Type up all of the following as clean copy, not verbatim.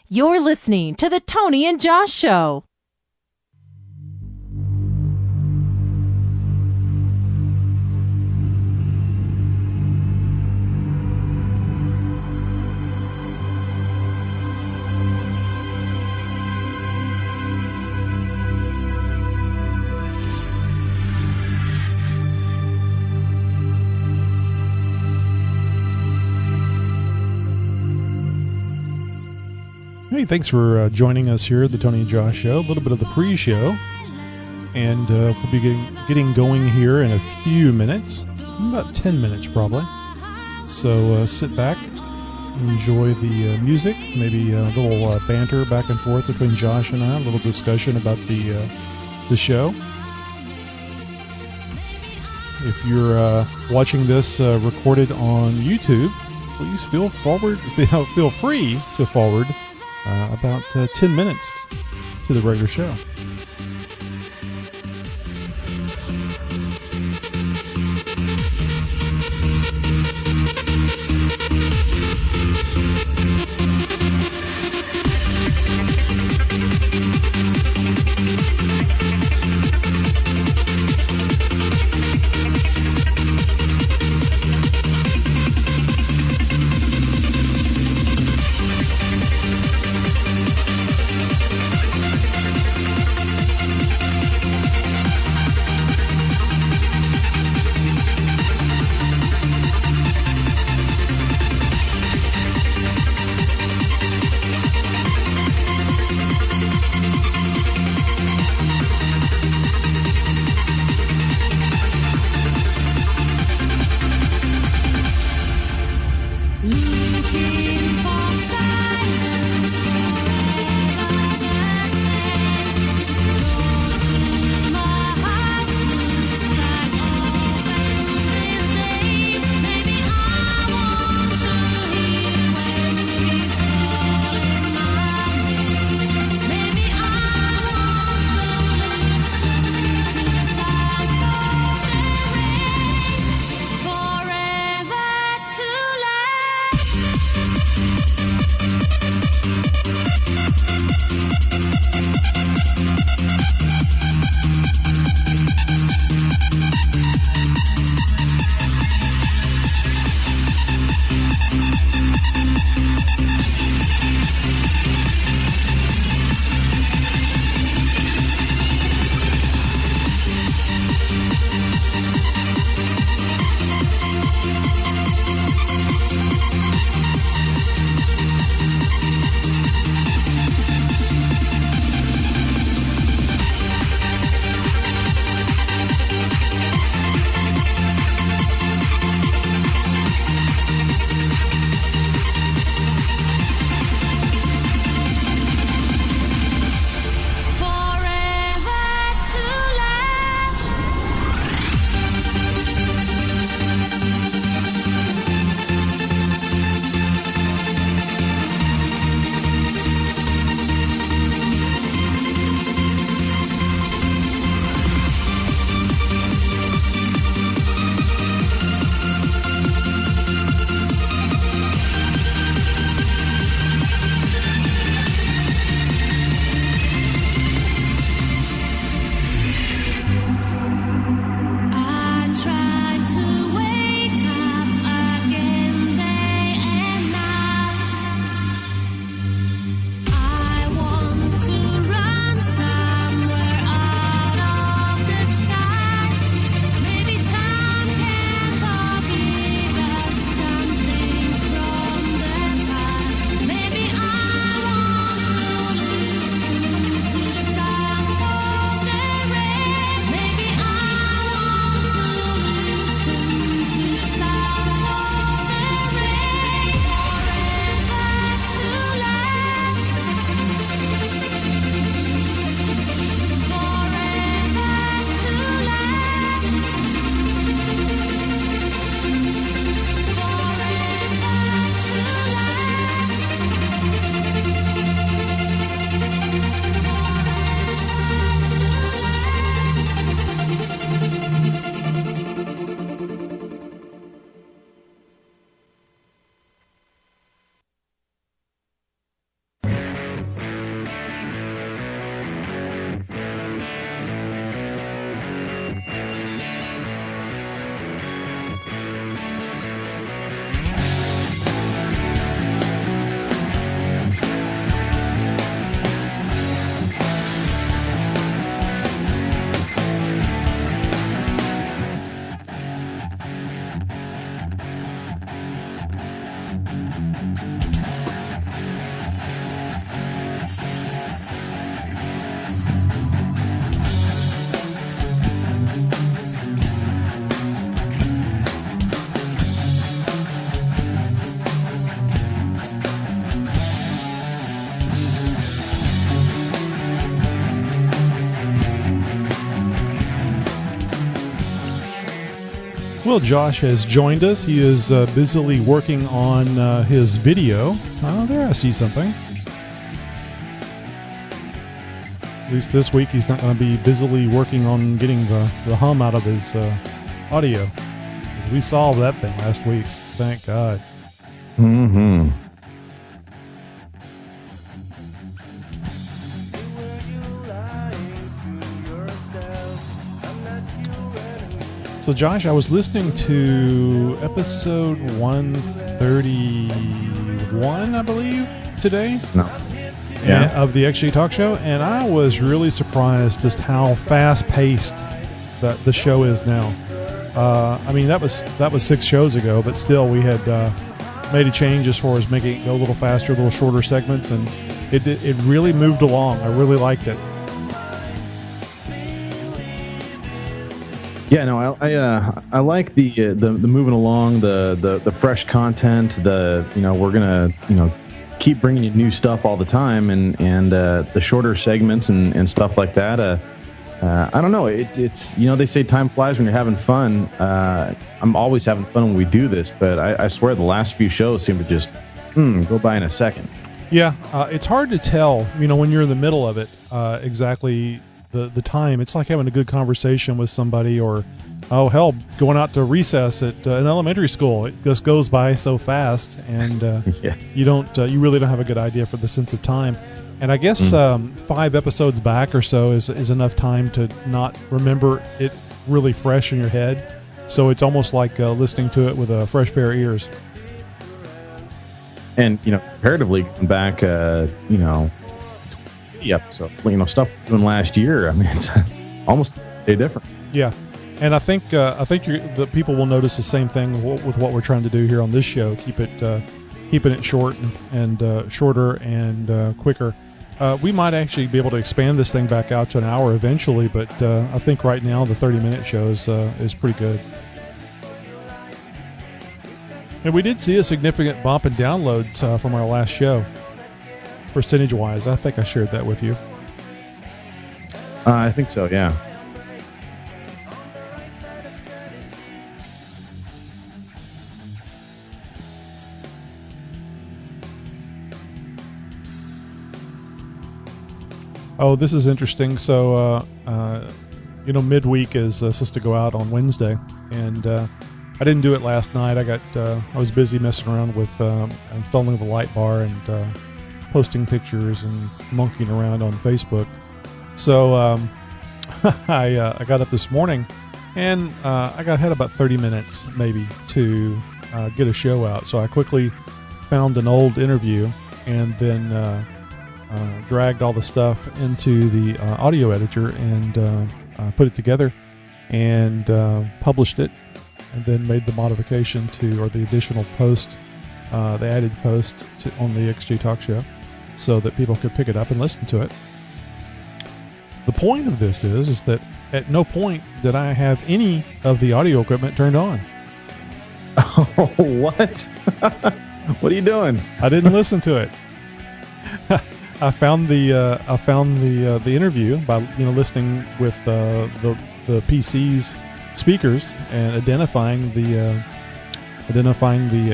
You're listening to the Tony and Josh Show. Hey, thanks for joining us here at the Tony and Josh Show. A little bit of the pre-show, and we'll be getting going here in a few minutes, about 10 minutes probably. So sit back, enjoy the music, maybe a little banter back and forth between Josh and I, a little discussion about the show. If you're watching this recorded on YouTube, please feel free to forward about 10 minutes to the regular show. Well, Josh has joined us. He is busily working on his video. Oh, there I see something. At least this week he's not going to be busily working on getting the hum out of his audio. We solved that thing last week. Thank God. Mm-hmm. So, Josh, I was listening to episode 131, I believe, today. No. Yeah. Of the XG Talk Show, and I was really surprised just how fast-paced that the show is now. I mean, that was 6 shows ago, but still, we had made a change as far as making it go a little faster, a little shorter segments, and it really moved along. I really liked it. Yeah, no, I like the moving along, the fresh content. We're gonna keep bringing you new stuff all the time, and the shorter segments and stuff like that. I don't know. It's they say time flies when you're having fun. I'm always having fun when we do this, but I swear the last few shows seem to just go by in a second. Yeah, it's hard to tell, when you're in the middle of it, exactly the time. It's like having a good conversation with somebody, or going out to recess at an elementary school. It just goes by so fast, and Yeah. you really don't have a good idea for the sense of time. And I guess 5 episodes back or so is enough time to not remember it really fresh in your head. So it's almost like listening to it with a fresh pair of ears. And comparatively, going back, episode, stuff from last year. I mean, it's almost a day different. Yeah, and I think the people will notice the same thing with what we're trying to do here on this show. Keeping it short and shorter and quicker. We might actually be able to expand this thing back out to an hour eventually, but I think right now the 30-minute show is pretty good. And we did see a significant bump in downloads from our last show. Percentage-wise, I think I shared that with you. I think so, yeah. Oh, this is interesting. So, midweek is supposed to go out on Wednesday, and I didn't do it last night. I was busy messing around with installing the light bar and posting pictures and monkeying around on Facebook. So I got up this morning, and I had about 30 minutes maybe to get a show out. So I quickly found an old interview and then dragged all the stuff into the audio editor and put it together and published it, and then made the modification or the additional post, the added post on the XG Talk Show, so that people could pick it up and listen to it. The point of this is that at no point did I have any of the audio equipment turned on. Oh, what? What are you doing? I didn't listen to it. I found the interview by listening with the PC's speakers and identifying the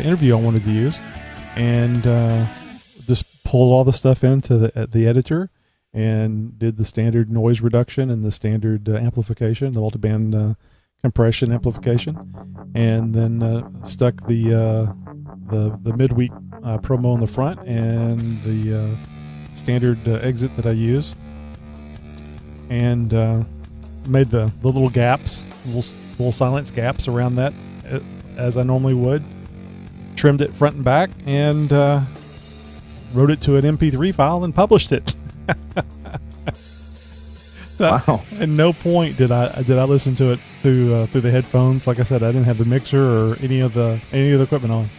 interview I wanted to use, and just pulled all the stuff into the editor and did the standard noise reduction and the standard amplification, the multiband compression amplification, and then stuck the midweek promo on the front and the standard exit that I use, and made the little gaps, little silence gaps around that as I normally would, trimmed it front and back, and wrote it to an MP3 file and published it. Wow. At no point did I listen to it through the headphones. Like I said, I didn't have the mixer or any of the equipment on.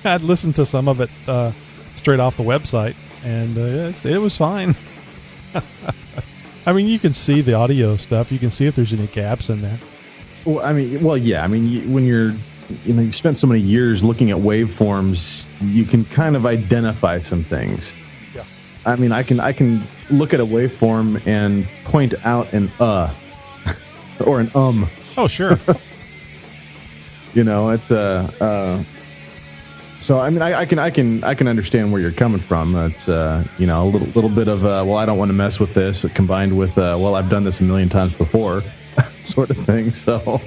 I'd listened to some of it straight off the website, and it was fine. I mean, you can see the audio stuff. You can see if there's any gaps in there. Well, yeah. I mean, when you've spent so many years looking at waveforms, you can kind of identify some things. Yeah. I mean, I can look at a waveform and point out an or an Oh, sure. It's so I mean, I can understand where you're coming from. It's a little bit of well, I don't want to mess with this, combined with well, I've done this a million times before, sort of thing. So.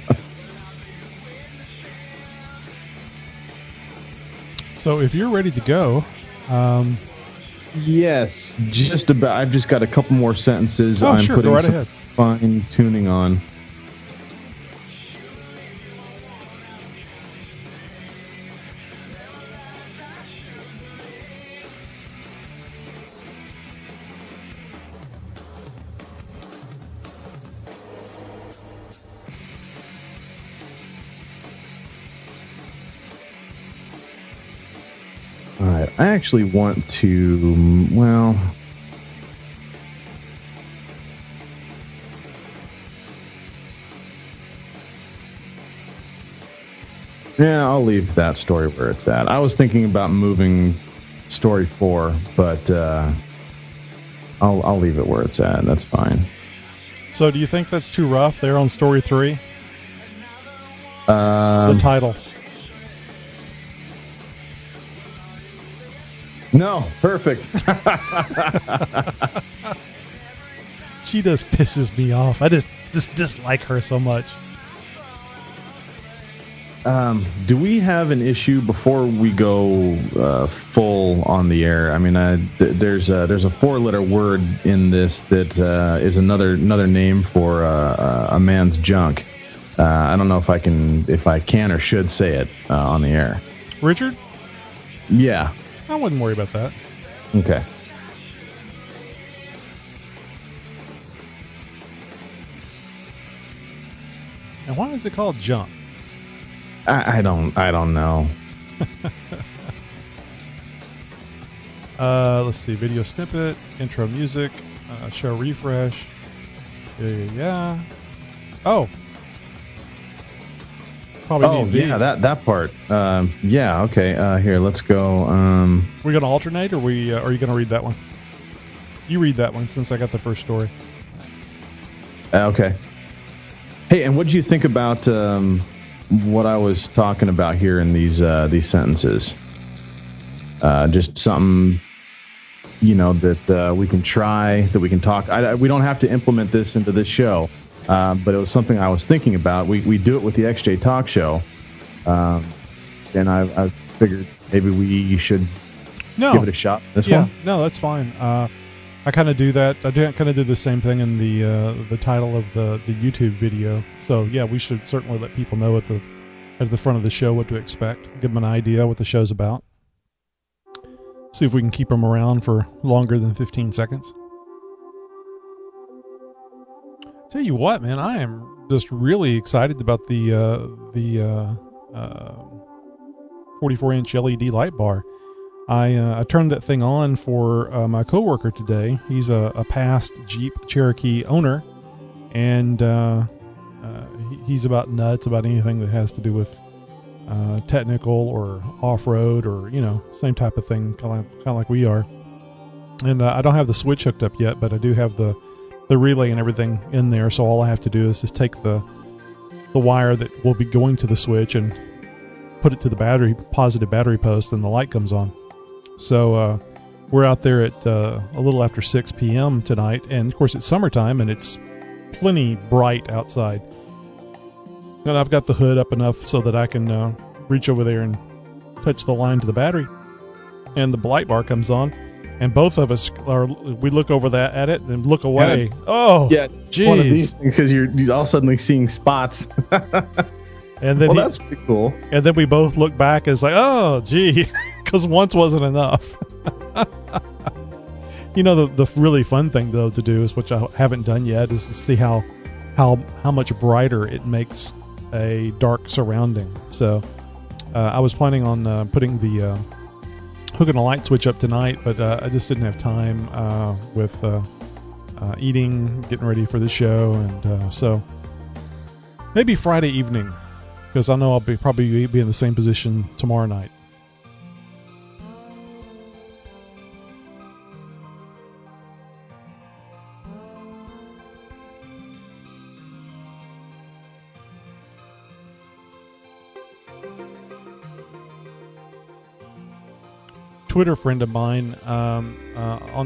So if you're ready to go, yes, just about. I've just got a couple more sentences. Oh, I'm sure, putting go right some ahead. fine tuning on. All right, I actually want to, well, yeah, I'll leave that story where it's at. I was thinking about moving story 4, but I'll leave it where it's at. That's fine. So do you think that's too rough there on story 3? The The title. No, perfect. She just pisses me off. I just dislike her so much. Do we have an issue before we go full on the air? I mean, there's a 4-letter word in this that is another name for a man's junk. I don't know if I can or should say it on the air. Richard? Yeah. I wouldn't worry about that. Okay. And why is it called junk? I don't know. Let's see. Video snippet, intro music, show refresh. Yeah. Oh. Probably need these. Yeah, that part. Yeah, okay. Here, let's go. We're going to alternate, or are you going to read that one? You read that one since I got the first story. Okay. Hey, and what did you think about what I was talking about here in these sentences? Just something, that we can try, that we can talk. We don't have to implement this into this show, but it was something I was thinking about. We do it with the XJ Talk Show, and I figured maybe we should give it a shot. This one? No, that's fine. I kind of do that. I kind of do the same thing in the title of the YouTube video. So yeah, we should certainly let people know at the front of the show what to expect. Give them an idea what the show's about. See if we can keep them around for longer than 15 seconds. Tell you what, man, I am just really excited about the 44-inch LED light bar. I turned that thing on for my coworker today. He's a past Jeep Cherokee owner, and he's about nuts about anything that has to do with technical or off-road or same type of thing, kind of like we are. And I don't have the switch hooked up yet, but I do have the relay and everything in there. So all I have to do is just take the wire that will be going to the switch and put it to the positive battery post, and the light comes on. So we're out there at a little after 6 p.m. tonight, and of course it's summertime and it's plenty bright outside. And I've got the hood up enough so that I can reach over there and touch the line to the battery, and the light bar comes on, and both of us we look over at it and look away. Oh, yeah, geez. One of these things, because you're all suddenly seeing spots. And then that's pretty cool. And then we both look back and it's like, oh, gee, because once wasn't enough. The really fun thing though to do is, which I haven't done yet, is to see how much brighter it makes a dark surrounding. So I was planning on putting the hooking a light switch up tonight, but I just didn't have time with eating, getting ready for the show, and so maybe Friday evening, because I know I'll probably be in the same position tomorrow night. Twitter friend of mine on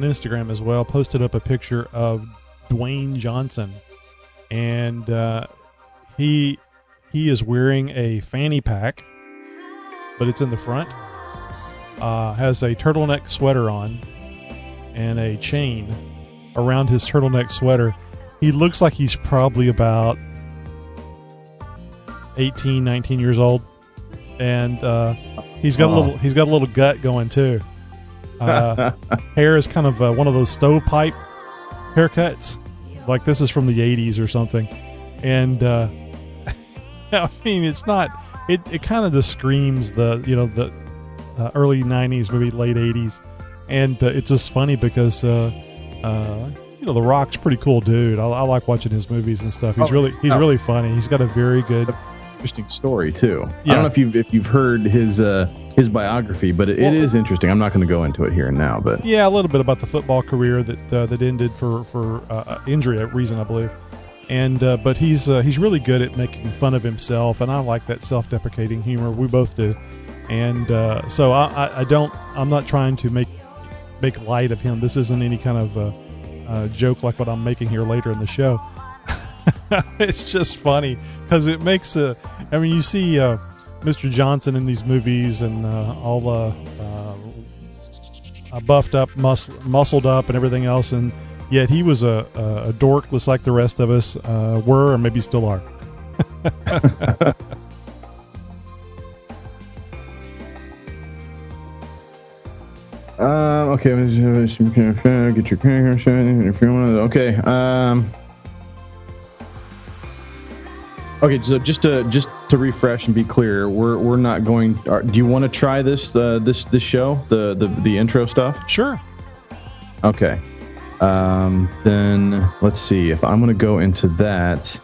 Instagram as well posted up a picture of Dwayne Johnson, and he is wearing a fanny pack, but it's in the front. Has a turtleneck sweater on and a chain around his turtleneck sweater. He looks like he's probably about 18, 19 years old, and he's got a little gut going too. Hair is kind of one of those stovepipe haircuts, like this is from the 80s or something. And I mean, it's not. It kind of just screams the early 90s, maybe late 80s, and it's just funny because The Rock's a pretty cool dude. I like watching his movies and stuff. He's really funny. He's got a very good, interesting story too. Yeah. I don't know if you've heard his biography, but it is interesting. I'm not going to go into it here and now, but yeah, a little bit about the football career that ended for injury reason, I believe. And but he's really good at making fun of himself, and I like that self-deprecating humor. We both do, and so I'm not trying to make light of him. This isn't any kind of joke like what I'm making here later in the show. It's just funny because it makes you see Mr. Johnson in these movies and all buffed up, muscled up, and everything else, and yet he was a dork just like the rest of us were, or maybe still are. Okay, get your camera shot if you want. Okay, okay. So just to refresh and be clear, we're not going. Do you want to try this show, the intro stuff? Sure. Okay. Then let's see if I'm going to go into that.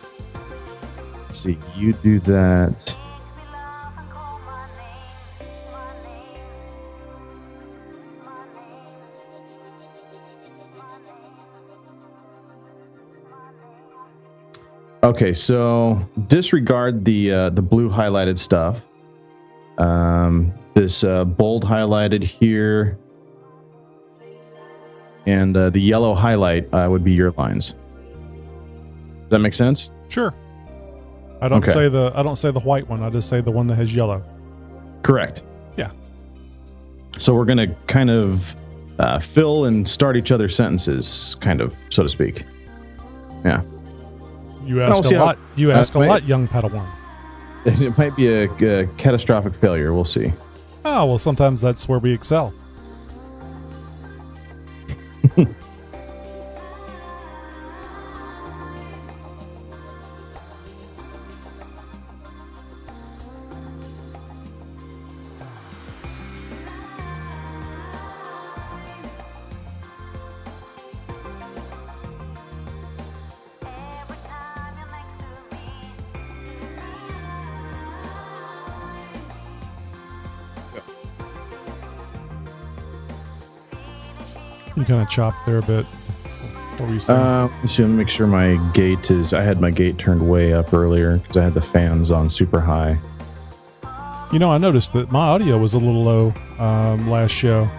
Let's see, you do that. Okay, so disregard the blue highlighted stuff. This bold highlighted here. And the yellow highlight would be your lines. Does that make sense? Sure. I don't say the white one. I just say the one that has yellow. Correct. Yeah. So we're gonna kind of fill and start each other's sentences, kind of, so to speak. Yeah. You ask a lot. You ask a lot, young Padawan. It might be a catastrophic failure. We'll see. Oh well, sometimes that's where we excel. You kind of chopped there a bit. What were you saying? Let me make sure my gate is. I had my gate turned way up earlier because I had the fans on super high. You know, I noticed that my audio was a little low last show.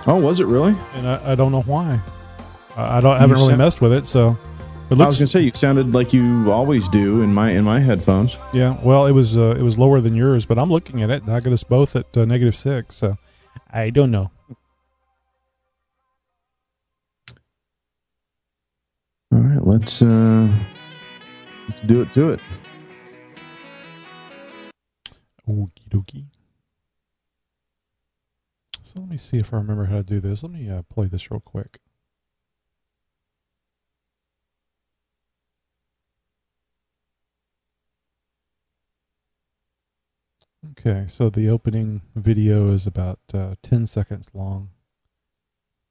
Oh, was it really? And I don't know why. I haven't really messed with it, so. It looks, I was gonna say you sounded like you always do in my headphones. Yeah, well, it was lower than yours, but I'm looking at it. I got us both at -6, so I don't know. All right, let's do it. Okie dokie. So let me see if I remember how to do this. Let me play this real quick. Okay, so the opening video is about 10 seconds long,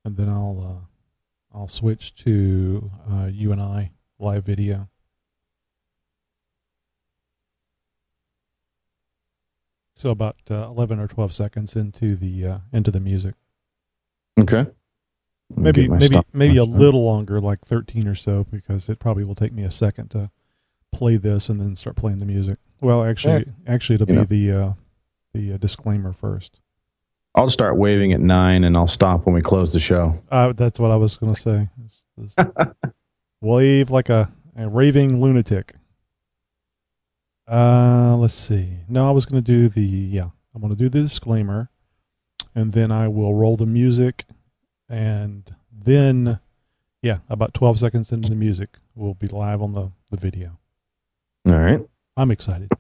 and then I'll switch to you and I live video. So about 11 or 12 seconds into the music. Okay. Maybe a little longer, like 13 or so, because it probably will take me a second to play this and then start playing the music. Well, actually, it'll be the disclaimer first. I'll start waving at 9, and I'll stop when we close the show. That's what I was going to say. Wave like a raving lunatic. Let's see. No, I was going to do I'm going to do the disclaimer, and then I will roll the music, and then, about 12 seconds into the music, we'll be live on the video. All right. I'm excited.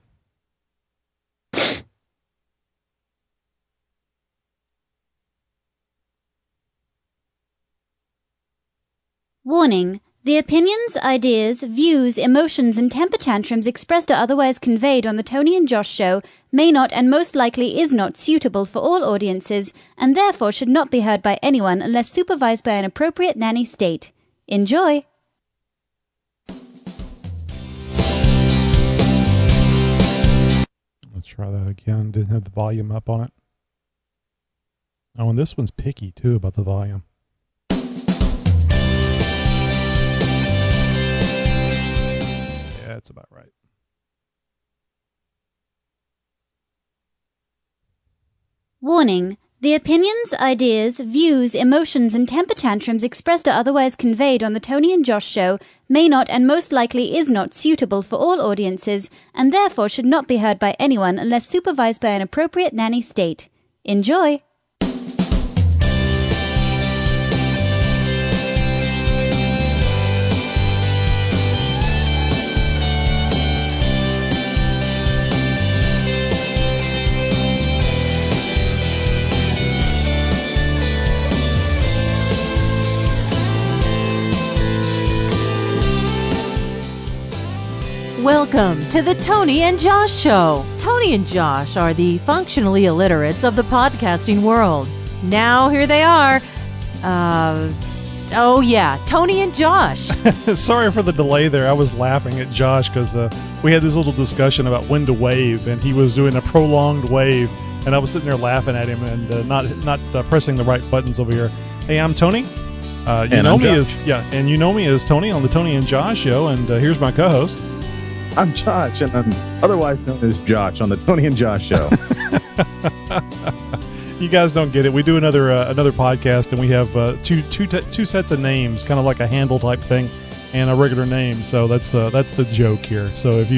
Warning. The opinions, ideas, views, emotions, and temper tantrums expressed or otherwise conveyed on the Tony and Josh Show may not and most likely is not suitable for all audiences and therefore should not be heard by anyone unless supervised by an appropriate nanny state. Enjoy! Let's try that again. Didn't have the volume up on it. Oh, and this one's picky, too, about the volume. That's about right. Warning. The opinions, ideas, views, emotions, and temper tantrums expressed or otherwise conveyed on the Tony and Josh Show may not and most likely is not suitable for all audiences and therefore should not be heard by anyone unless supervised by an appropriate nanny state. Enjoy! Welcome to the Tony and Josh Show. Tony and Josh are the functionally illiterates of the podcasting world. Now here they are. Tony and Josh. Sorry for the delay there. I was laughing at Josh because we had this little discussion about when to wave, and he was doing a prolonged wave, and I was sitting there laughing at him and not pressing the right buttons over here. Hey, I'm Tony. You know me as Tony on the Tony and Josh Show, and here's my co-host. I'm Josh, and I'm otherwise known as Josh on the Tony and Josh Show. You guys don't get it. We do another podcast, and we have two sets of names, kind of like a handle type thing, and a regular name. So that's the joke here. So if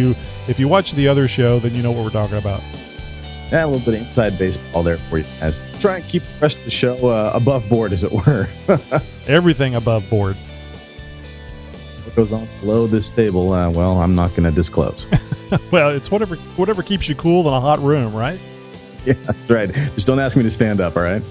you watch the other show, then you know what we're talking about. Yeah, a little bit of inside baseball there for you guys. Try and keep the rest of the show above board, as it were. Everything above board. What goes on below this table? Well, I'm not going to disclose. Well, it's whatever keeps you cool in a hot room, right? Yeah, that's right. Just don't ask me to stand up, all right?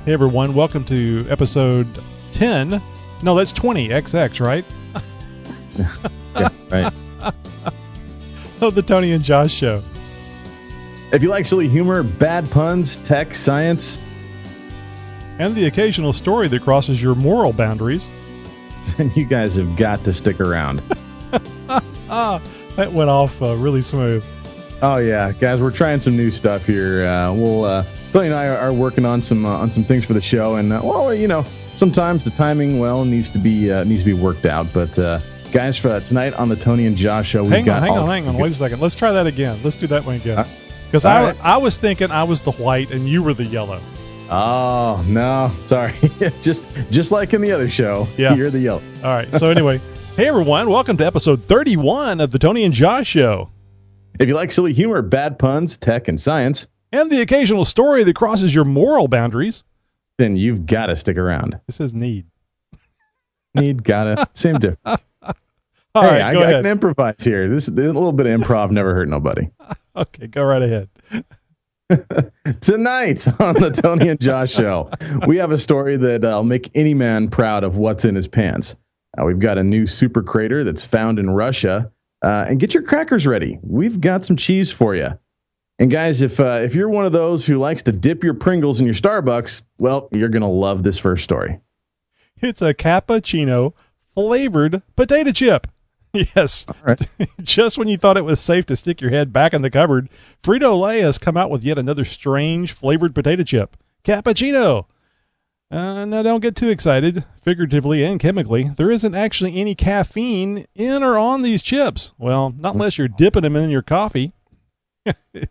Hey, everyone. Welcome to episode 10. No, that's 20, XX, right? Yeah, right. Of the Tony and Josh Show. If you like silly humor, bad puns, tech, science, and the occasional story that crosses your moral boundaries, then you guys have got to stick around. That went off really smooth. Oh yeah, guys, we're trying some new stuff here. Tony and I are working on some things for the show, and sometimes the timing needs to be worked out. But guys, for tonight on the Tony and Josh Show, hang on, wait a second. Let's try that again. Let's do that one again. Because I was thinking I was the white and you were the yellow. Oh no, sorry. just like in the other show, you're the yellow. All right. So anyway, hey everyone, welcome to episode 31 of the Tony and Josh Show. If you like silly humor, bad puns, tech, and science, and the occasional story that crosses your moral boundaries, then you've got to stick around. It says need. Need, gotta, same difference. All right, I can improvise here. A little bit of improv never hurt nobody. Okay, go right ahead. Tonight on the Tony and Josh Show, we have a story that'll make any man proud of what's in his pants. We've got a new super crater that's found in Russia. And get your crackers ready. We've got some cheese for you. And guys, if you're one of those who likes to dip your Pringles in your Starbucks, well, you're going to love this first story. It's a cappuccino flavored potato chip. Yes. All right. Just when you thought it was safe to stick your head back in the cupboard, Frito-Lay has come out with yet another strange flavored potato chip, cappuccino. Now, don't get too excited, figuratively and chemically. There isn't actually any caffeine in or on these chips. Well, not unless you're dipping them in your coffee.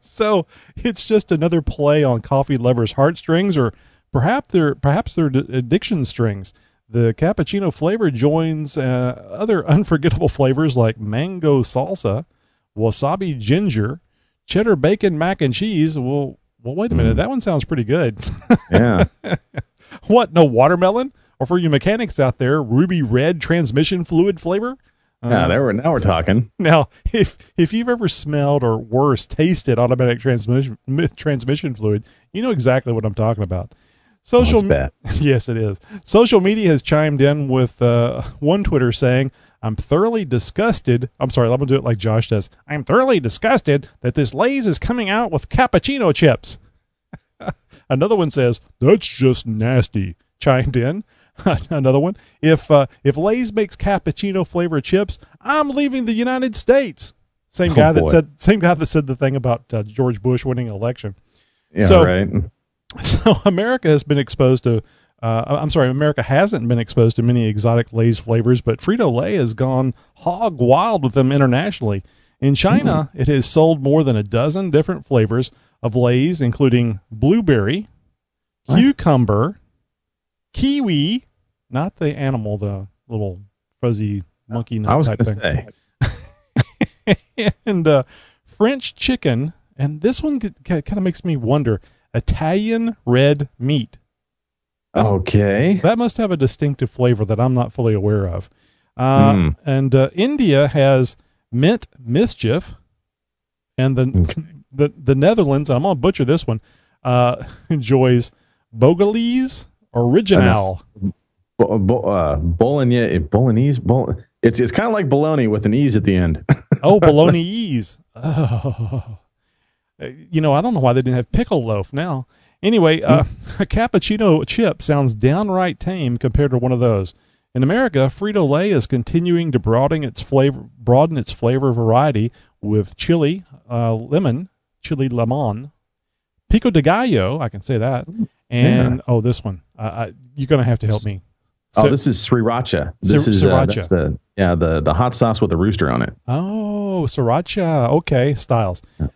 So it's just another play on coffee lovers' heartstrings, or perhaps their addiction strings. The cappuccino flavor joins other unforgettable flavors like mango salsa, wasabi ginger, cheddar bacon mac and cheese. Well, wait a minute. That one sounds pretty good. Yeah. What? No watermelon? Or for you mechanics out there, ruby red transmission fluid flavor? Now we're talking. Now, if you've ever smelled or worse, tasted automatic transmission fluid, you know exactly what I'm talking about. It's bad. Yes, it is. Social media has chimed in with one Twitter saying, I'm thoroughly disgusted. I'm sorry, let me do it like Josh does. I'm thoroughly disgusted that this Lay's is coming out with cappuccino chips. Another one says, that's just nasty. Chimed in. Another one, if Lay's makes cappuccino flavored chips, I'm leaving the United States. Same guy that said the thing about George Bush winning an election. Yeah, right. So America has been exposed to. America hasn't been exposed to many exotic Lay's flavors, but Frito-Lay has gone hog wild with them internationally. In China, it has sold more than a dozen different flavors of Lay's, including blueberry, cucumber, kiwi, not the animal, the little fuzzy monkey nut type thing. I was going to say. And French chicken, and this one kind of makes me wonder, Italian red meat. Okay. That must have a distinctive flavor that I'm not fully aware of. And India has mint mischief, and the Netherlands, I'm going to butcher this one, enjoys Bogolese Original. Bolognese. It's kind of like bologna with an ease at the end. Oh, bolognese. Oh. I don't know why they didn't have pickle loaf now. Anyway, a cappuccino chip sounds downright tame compared to one of those. In America, Frito-Lay is continuing to broaden its flavor variety with chili lemon, pico de gallo, I can say that, and this one. You're going to have to help me. So, this is sriracha. This is sriracha. The hot sauce with a rooster on it. Oh, sriracha. Okay, Styles. Yeah.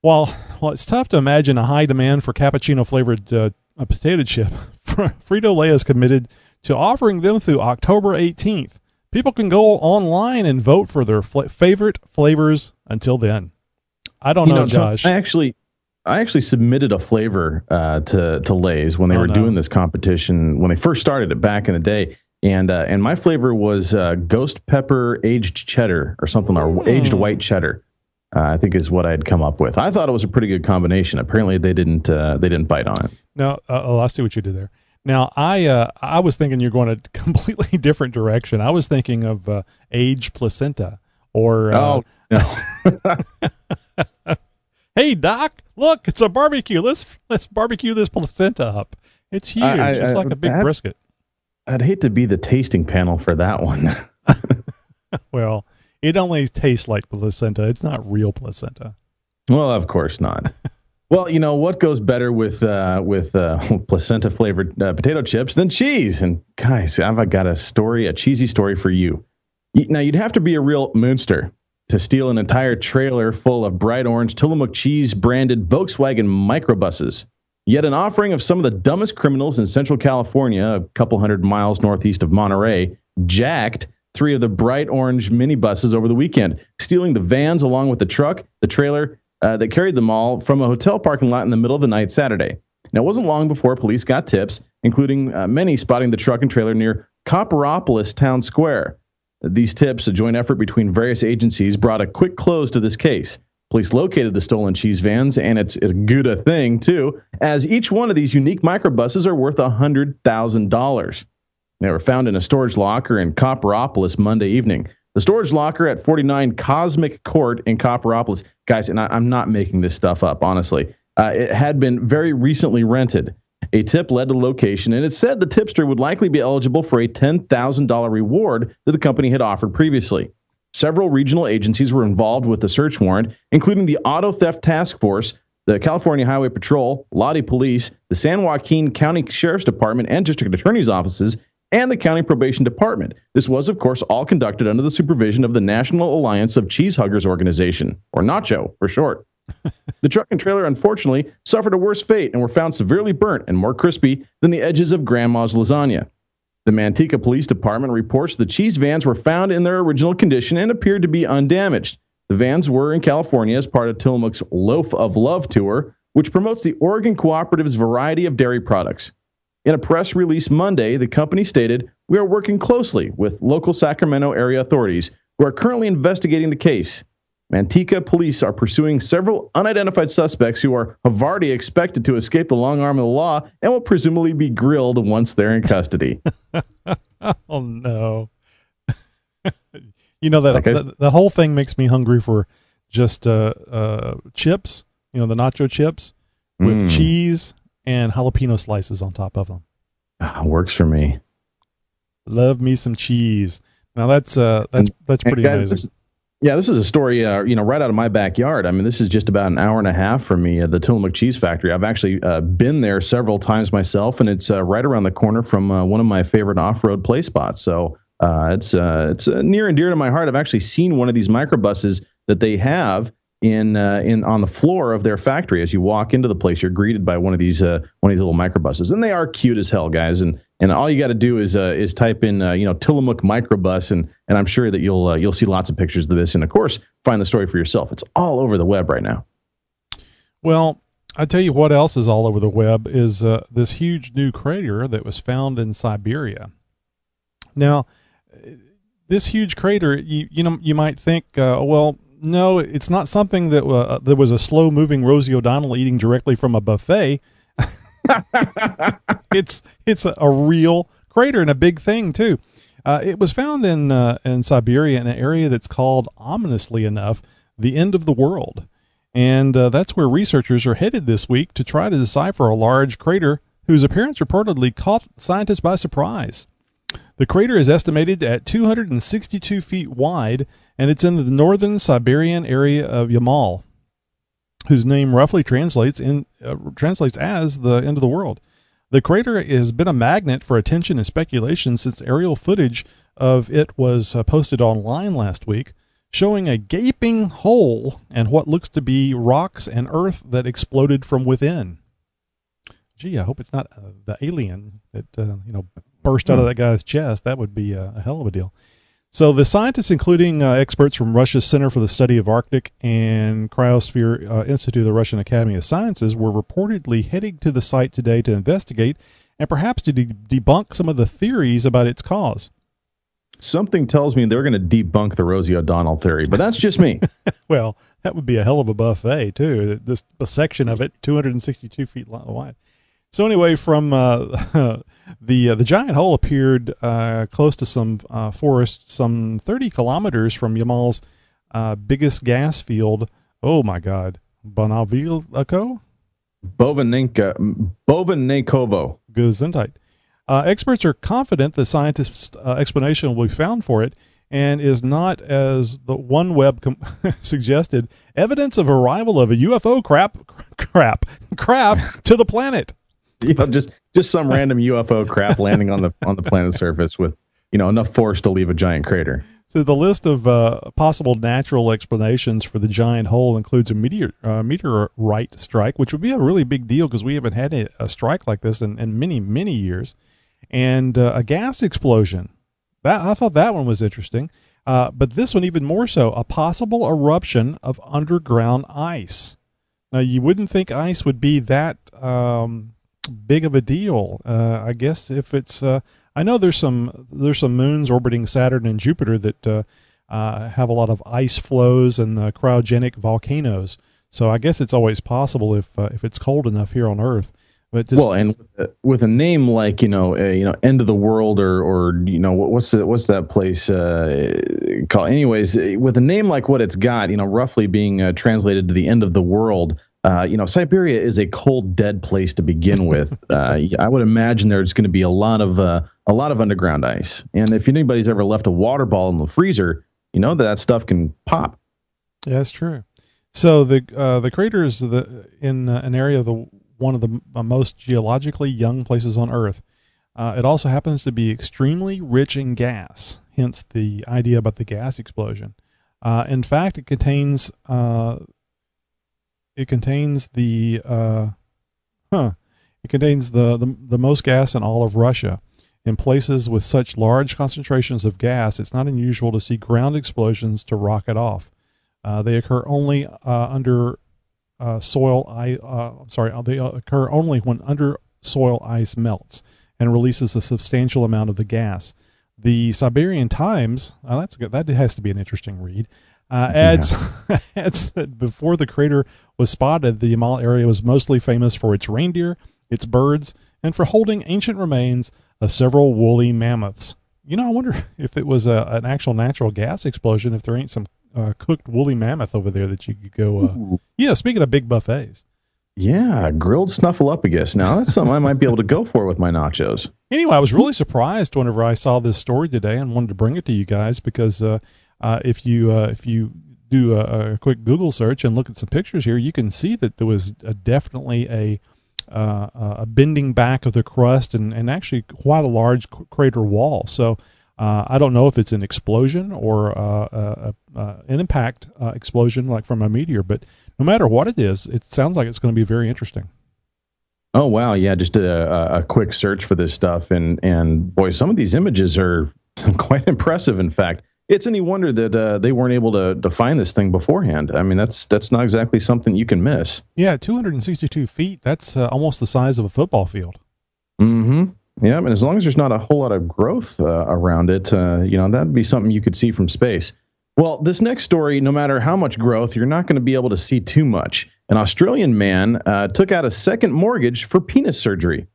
Well, it's tough to imagine a high demand for cappuccino-flavored potato chip. Frito-Lay is committed to offering them through October 18th. People can go online and vote for their favorite flavors until then. I don't know, Josh. I actually submitted a flavor to Lay's when they were doing this competition, when they first started it back in the day. And my flavor was ghost pepper aged cheddar or something, or aged white cheddar. I think is what I had come up with. I thought it was a pretty good combination. Apparently, they didn't bite on it. No, I see what you did there. Now, I was thinking you're going a completely different direction. I was thinking of aged placenta, or no. Hey, Doc, look, it's a barbecue. Let's barbecue this placenta up. It's huge. It's like a big brisket. I'd hate to be the tasting panel for that one. Well, it only tastes like placenta. It's not real placenta. Well, of course not. Well, what goes better with placenta flavored potato chips than cheese? And guys, I've got a cheesy story for you. Now, you'd have to be a real moonster to steal an entire trailer full of bright orange Tillamook cheese branded Volkswagen microbuses. Yet an offering of some of the dumbest criminals in Central California, a couple hundred miles northeast of Monterey, jacked 3 of the bright orange minibuses over the weekend, stealing the vans along with the truck, the trailer that carried them all from a hotel parking lot in the middle of the night Saturday. Now, it wasn't long before police got tips, including many spotting the truck and trailer near Copperopolis Town Square. These tips, a joint effort between various agencies, brought a quick close to this case. Police located the stolen cheese vans, and it's a good thing, too, as each one of these unique microbuses are worth $100,000. They were found in a storage locker in Copperopolis Monday evening. The storage locker at 49 Cosmic Court in Copperopolis, guys, and I'm not making this stuff up, honestly, it had been very recently rented. A tip led to the location, and it said the tipster would likely be eligible for a $10,000 reward that the company had offered previously. Several regional agencies were involved with the search warrant, including the Auto Theft Task Force, The California Highway Patrol, Lottie Police, the San Joaquin County Sheriff's Department and District Attorney's offices, and the County Probation Department. This was, of course, all conducted under the supervision of the National Alliance of Cheese Huggers Organization, or NACHO for short. The truck and trailer, unfortunately, suffered a worse fate and were found severely burnt and more crispy than the edges of Grandma's lasagna. The Manteca Police Department reports the cheese vans were found in their original condition and appeared to be undamaged. The vans were in California as part of Tillamook's Loaf of Love tour, which promotes the Oregon Cooperative's variety of dairy products. In a press release Monday, the company stated, "We are working closely with local Sacramento area authorities who are currently investigating the case. Manteca police are pursuing several unidentified suspects who have already expected to escape the long arm of the law and will presumably be grilled once they're in custody." Oh, no. That whole thing makes me hungry for just chips, the nacho chips with cheese and jalapeno slices on top of them. Works for me. Love me some cheese. Now that's pretty amazing. This is a story, right out of my backyard. I mean, this is just about an hour and a half from me at the Tillamook Cheese Factory. I've actually been there several times myself, and it's right around the corner from one of my favorite off-road play spots. So it's near and dear to my heart. I've actually seen one of these microbuses that they have in on the floor of their factory. As you walk into the place, you're greeted by one of these little microbuses, and they are cute as hell, guys. And all you got to do is type in Tillamook microbus, and I'm sure that you'll see lots of pictures of this, and of course find the story for yourself. It's all over the web right now. Well, I tell you what else is all over the web is this huge new crater that was found in Siberia. Now, this huge crater, you might think, well, no, it's not something that there was a slow-moving Rosie O'Donnell eating directly from a buffet. It's a real crater and a big thing too. It was found in Siberia in an area that's called, ominously enough, the end of the world, and that's where researchers are headed this week to try to decipher a large crater whose appearance reportedly caught scientists by surprise. The crater is estimated at 262 feet wide, and it's in the northern Siberian area of Yamal, whose name roughly translates as the end of the world. The crater has been a magnet for attention and speculation since aerial footage of it was posted online last week, showing a gaping hole and what looks to be rocks and earth that exploded from within. Gee, I hope it's not the alien that burst out of that guy's chest. That would be a hell of a deal. So the scientists, including experts from Russia's Center for the Study of Arctic and Cryosphere Institute of the Russian Academy of Sciences, were reportedly heading to the site today to investigate and perhaps to debunk some of the theories about its cause. Something tells me they're going to debunk the Rosie O'Donnell theory, but that's just me. Well, that would be a hell of a buffet, too. A section of it, 262 feet wide. So anyway, from the giant hole appeared close to some forest, some 30 kilometers from Yamal's biggest gas field. Oh my God, Bonavilko? Bovanenkovo. Gesundheit. Experts are confident the scientists' explanation will be found for it, and is not, as the OneWeb suggested, evidence of arrival of a UFO craft to the planet. Just some random UFO crap landing on the planet's surface with enough force to leave a giant crater. So the list of possible natural explanations for the giant hole includes a meteorite strike, which would be a really big deal because we haven't had a strike like this in many, many years, and a gas explosion. I thought that one was interesting, but this one even more so, a possible eruption of underground ice. Now, you wouldn't think ice would be that big of a deal. I guess if it's I know there's some moons orbiting Saturn and Jupiter that have a lot of ice flows and cryogenic volcanoes. So I guess it's always possible if it's cold enough here on Earth. But and with a name like end of the world or what's that place called? Anyways, with a name like what it's got, roughly being translated to the end of the world. Siberia is a cold, dead place to begin with. I would imagine there's going to be a lot of underground ice. And if anybody's ever left a water ball in the freezer, that stuff can pop. Yeah, that's true. So the crater is in an area of one of the most geologically young places on Earth. It also happens to be extremely rich in gas, hence the idea about the gas explosion. In fact, it contains the most gas in all of Russia. In places with such large concentrations of gas, it's not unusual to see ground explosions to rock it off. They occur only under soil. They occur only when under soil ice melts and releases a substantial amount of the gas. The Siberian Times, that's good. That has to be an interesting read. Adds that before the crater was spotted, the Yamal area was mostly famous for its reindeer, its birds, and for holding ancient remains of several woolly mammoths. I wonder if it was an actual natural gas explosion, if there ain't some cooked woolly mammoth over there that you could go. Speaking of big buffets. Yeah, grilled snuffleupagus. Now, that's something I might be able to go for with my nachos. Anyway, I was really surprised whenever I saw this story today and wanted to bring it to you guys because if you do a quick Google search and look at some pictures here, you can see that there was definitely a bending back of the crust and actually quite a large crater wall. So I don't know if it's an explosion or an impact explosion like from a meteor, but no matter what it is, it sounds like it's going to be very interesting. Oh, wow. Yeah, just did a quick search for this stuff. And boy, some of these images are quite impressive, in fact. It's any wonder that they weren't able to find this thing beforehand. I mean, that's not exactly something you can miss. Yeah, 262 feet. That's almost the size of a football field. Mm-hmm. Yeah, and as long as there's not a whole lot of growth around it, that'd be something you could see from space. Well, this next story, no matter how much growth, you're not going to be able to see too much. An Australian man took out a second mortgage for penis surgery.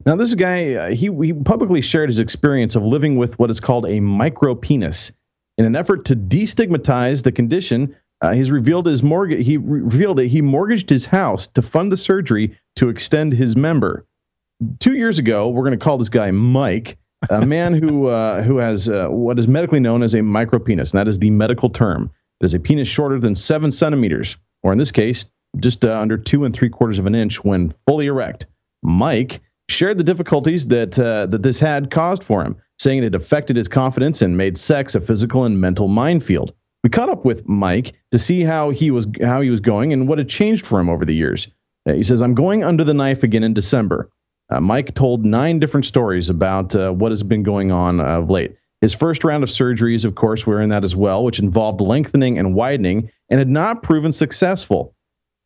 Now, this guy, he publicly shared his experience of living with what is called a micropenis. In an effort to destigmatize the condition, he revealed that he mortgaged his house to fund the surgery to extend his member. 2 years ago, we're going to call this guy Mike, a man who has what is medically known as a micropenis, and that is the medical term. It is a penis shorter than 7 centimeters, or in this case, just under 2 3/4 of an inch when fully erect. Mike shared the difficulties that this had caused for him, saying it had affected his confidence and made sex a physical and mental minefield. We caught up with Mike to see how he was going and what had changed for him over the years. He says, "I'm going under the knife again in December." Mike told 9 different stories about what has been going on of late. His first round of surgeries, of course, were in that as well, which involved lengthening and widening and had not proven successful.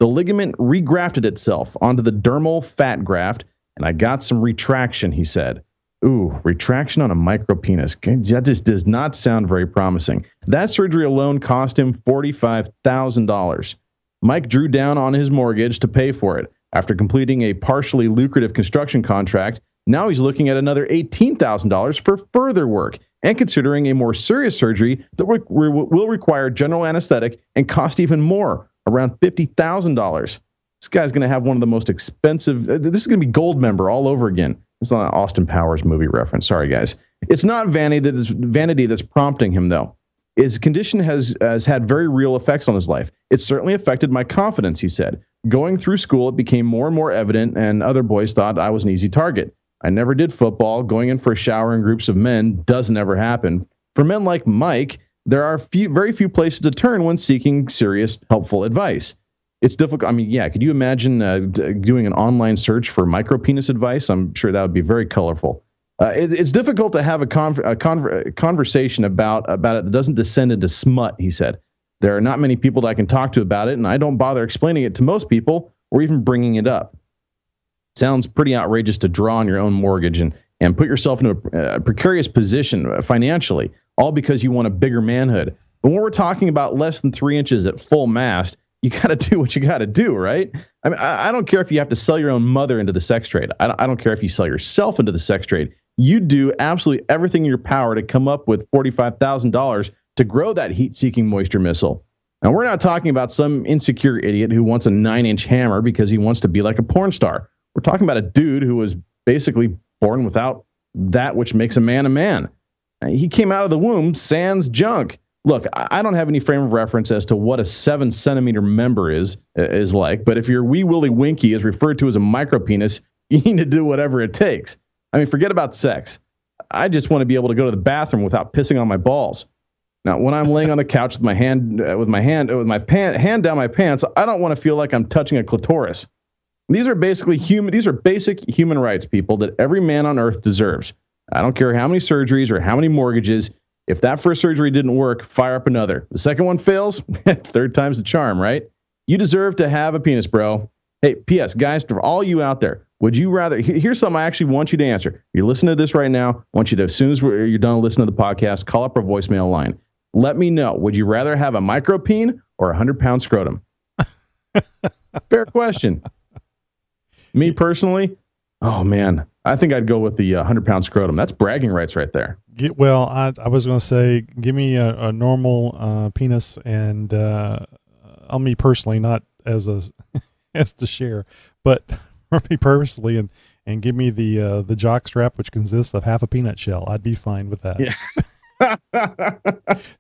The ligament regrafted itself onto the dermal fat graft, and I got some retraction, he said. Ooh, retraction on a micropenis. That just does not sound very promising. That surgery alone cost him $45,000. Mike drew down on his mortgage to pay for it. After completing a partially lucrative construction contract, now he's looking at another $18,000 for further work and considering a more serious surgery that will require general anesthetic and cost even more, around $50,000. This guy's going to have one of the most expensive. This is going to be Gold Member all over again. It's not an Austin Powers movie reference. Sorry, guys. It's not vanity that's prompting him, though. His condition has had very real effects on his life. It certainly affected my confidence, he said. Going through school, it became more and more evident, and other boys thought I was an easy target. I never did football. Going in for a shower in groups of men doesn't ever happen. For men like Mike, there are very few places to turn when seeking serious, helpful advice. It's difficult. I mean, yeah, could you imagine doing an online search for micropenis advice? I'm sure that would be very colorful. It's difficult to have a conversation about it that doesn't descend into smut, he said. There are not many people that I can talk to about it, and I don't bother explaining it to most people or even bringing it up. Sounds pretty outrageous to draw on your own mortgage and put yourself into a precarious position financially, all because you want a bigger manhood. But when we're talking about less than 3 inches at full mast, you got to do what you got to do, right? I mean, I don't care if you have to sell your own mother into the sex trade. I don't care if you sell yourself into the sex trade. You do absolutely everything in your power to come up with $45,000 to grow that heat-seeking moisture missile. Now, we're not talking about some insecure idiot who wants a 9-inch hammer because he wants to be like a porn star. We're talking about a dude who was basically born without that which makes a man a man. He came out of the womb sans junk. look, I don't have any frame of reference as to what a 7-centimeter member is like, but if your wee willy winky is referred to as a micropenis, you need to do whatever it takes. I mean, forget about sex. I just want to be able to go to the bathroom without pissing on my balls. Now, when I'm laying on the couch with my hand down my pants, I don't want to feel like I'm touching a clitoris. These are basic human rights, people, that every man on earth deserves. I don't care how many surgeries or how many mortgages. If that first surgery didn't work, fire up another. The second one fails, third time's the charm, right? You deserve to have a penis, bro. Hey, P.S., guys, for all you out there, would you rather, here's something I actually want you to answer. You're listening to this right now. I want you to, as soon as you're done listening to the podcast, call up our voicemail line. Let me know. Would you rather have a micropene or a 100-pound scrotum? Fair question. Me personally, oh, man, I think I'd go with the 100-pound scrotum. That's bragging rights right there. Well, I was going to say, give me a normal penis, and on me personally, not as as to share, but for me personally, and give me the jock strap, which consists of half a peanut shell. I'd be fine with that. Yeah.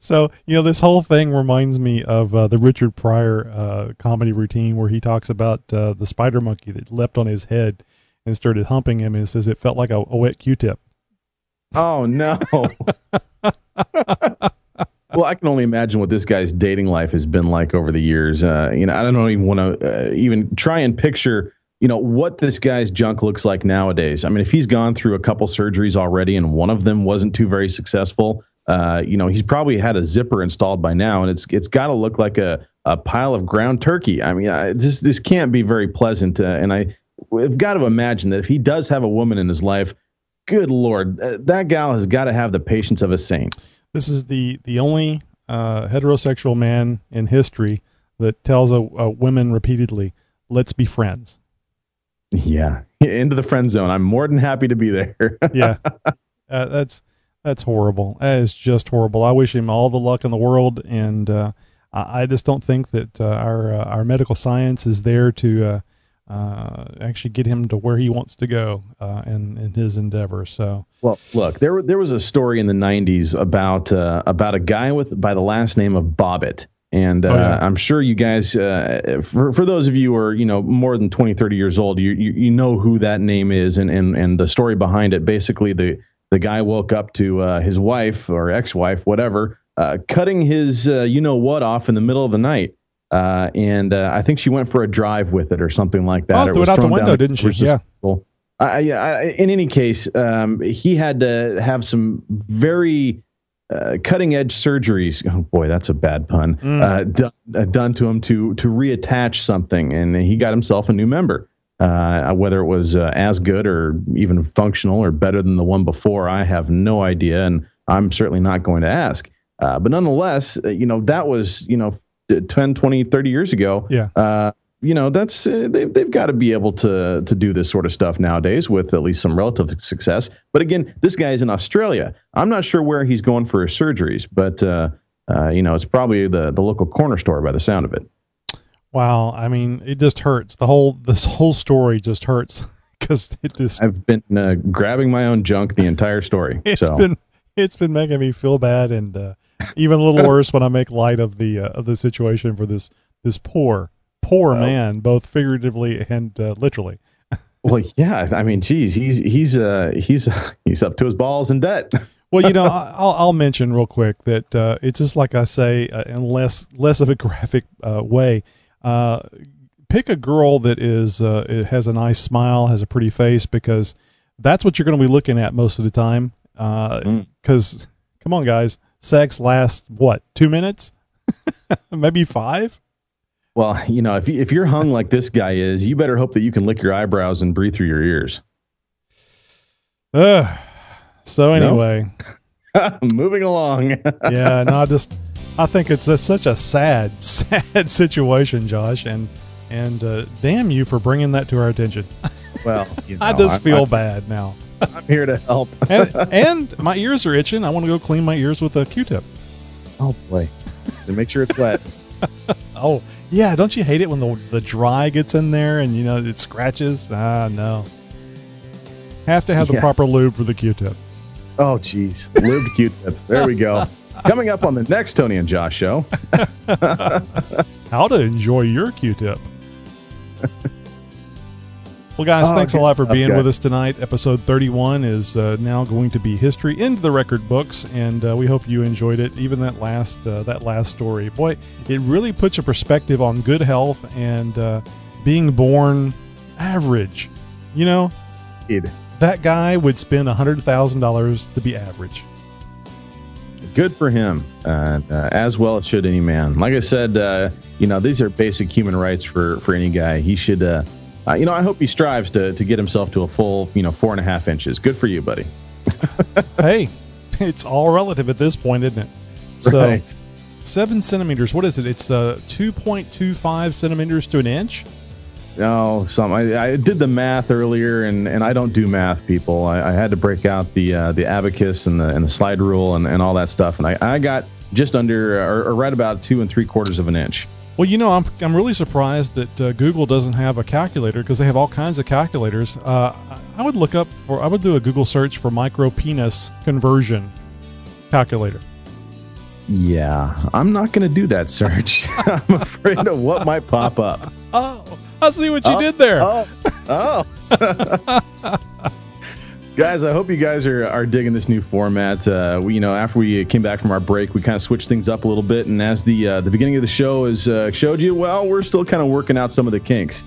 So, this whole thing reminds me of the Richard Pryor comedy routine where he talks about the spider monkey that leapt on his head and started humping him, and says it felt like a wet Q-tip. Oh, no. Well, I can only imagine what this guy's dating life has been like over the years. I don't even want to even try and picture, what this guy's junk looks like nowadays. I mean, if he's gone through a couple surgeries already and one of them wasn't too very successful, he's probably had a zipper installed by now, and it's got to look like a pile of ground turkey. I mean, this can't be very pleasant. And I've got to imagine that if he does have a woman in his life, good Lord, that gal has got to have the patience of a saint. This is the only heterosexual man in history that tells a woman repeatedly, "Let's be friends." Yeah, into the friend zone. I'm more than happy to be there. Yeah, that's horrible. That is just horrible. I wish him all the luck in the world, and I just don't think that our medical science is there to actually get him to where he wants to go in his endeavor. So, well, look, there was a story in the 90s about a guy by the last name of Bobbitt. And I'm sure you guys, for those of you who are, more than 20, 30 years old, you know who that name is and the story behind it. Basically, the guy woke up to his wife or ex-wife, whatever, cutting his you-know-what off in the middle of the night. And I think she went for a drive with it or something like that. Oh, threw it out the window, didn't she? Yeah. In any case, he had to have some very cutting-edge surgeries. Oh boy, that's a bad pun. Done to him to reattach something, and he got himself a new member. Whether it was as good or even functional or better than the one before, I have no idea, and I'm certainly not going to ask. But nonetheless, that was 10, 20, 30 years ago. Yeah. That's they've got to be able to do this sort of stuff nowadays with at least some relative success. But again, this guy's in Australia. I'm not sure where he's going for his surgeries, but it's probably the local corner store by the sound of it. Wow. I mean, it just hurts. This whole story just hurts because I've been grabbing my own junk the entire story. It's been making me feel bad, and even a little worse when I make light of the situation for this poor man, both figuratively and literally. Well, yeah. I mean, geez, he's up to his balls in debt. Well, I'll mention real quick that it's just like I say, in less of a graphic way. Pick a girl that it has a nice smile, has a pretty face, because that's what you're going to be looking at most of the time. Because come on, guys, sex lasts what, 2 minutes, maybe 5. Well, if you're hung like this guy is, you better hope that you can lick your eyebrows and breathe through your ears. So anyway, moving along. Yeah, no, I think it's such a sad situation, Josh, and damn you for bringing that to our attention. Well, I just feel bad now. I'm here to help. and my ears are itching. I want to go clean my ears with a Q-tip. Oh boy, to make sure it's wet. Oh yeah, don't you hate it when the dry gets in there and it scratches? No. Have to have the proper lube for the Q-tip. Oh geez, lubed Q-tip. There we go. Coming up on the next Tony and Josh show. How to enjoy your Q-tip. Well, guys, thanks a lot for being with us tonight. Episode 31 is now going to be history into the record books, and we hope you enjoyed it. Even that last story, boy, it really puts a perspective on good health and being born average. You know, that guy would spend $100,000 to be average. Good for him, as well as should any man. Like I said, these are basic human rights for any guy. He should. I hope he strives to get himself to a full, 4.5 inches. Good for you, buddy. Hey, it's all relative at this point, isn't it? So, right. 7 centimeters. What is it? It's 2.25 centimeters to an inch. No, I did the math earlier, and I don't do math, people. I had to break out the abacus and the slide rule and all that stuff, and I got just under or right about 2 3/4 of an inch. Well, I'm really surprised that Google doesn't have a calculator, because they have all kinds of calculators. I would do a Google search for micro penis conversion calculator. Yeah, I'm not going to do that search. I'm afraid of what might pop up. Oh, I see what you did there. Oh. Guys, I hope you guys are digging this new format. After we came back from our break, we kind of switched things up a little bit, and as the beginning of the show has showed you, well, we're still kind of working out some of the kinks.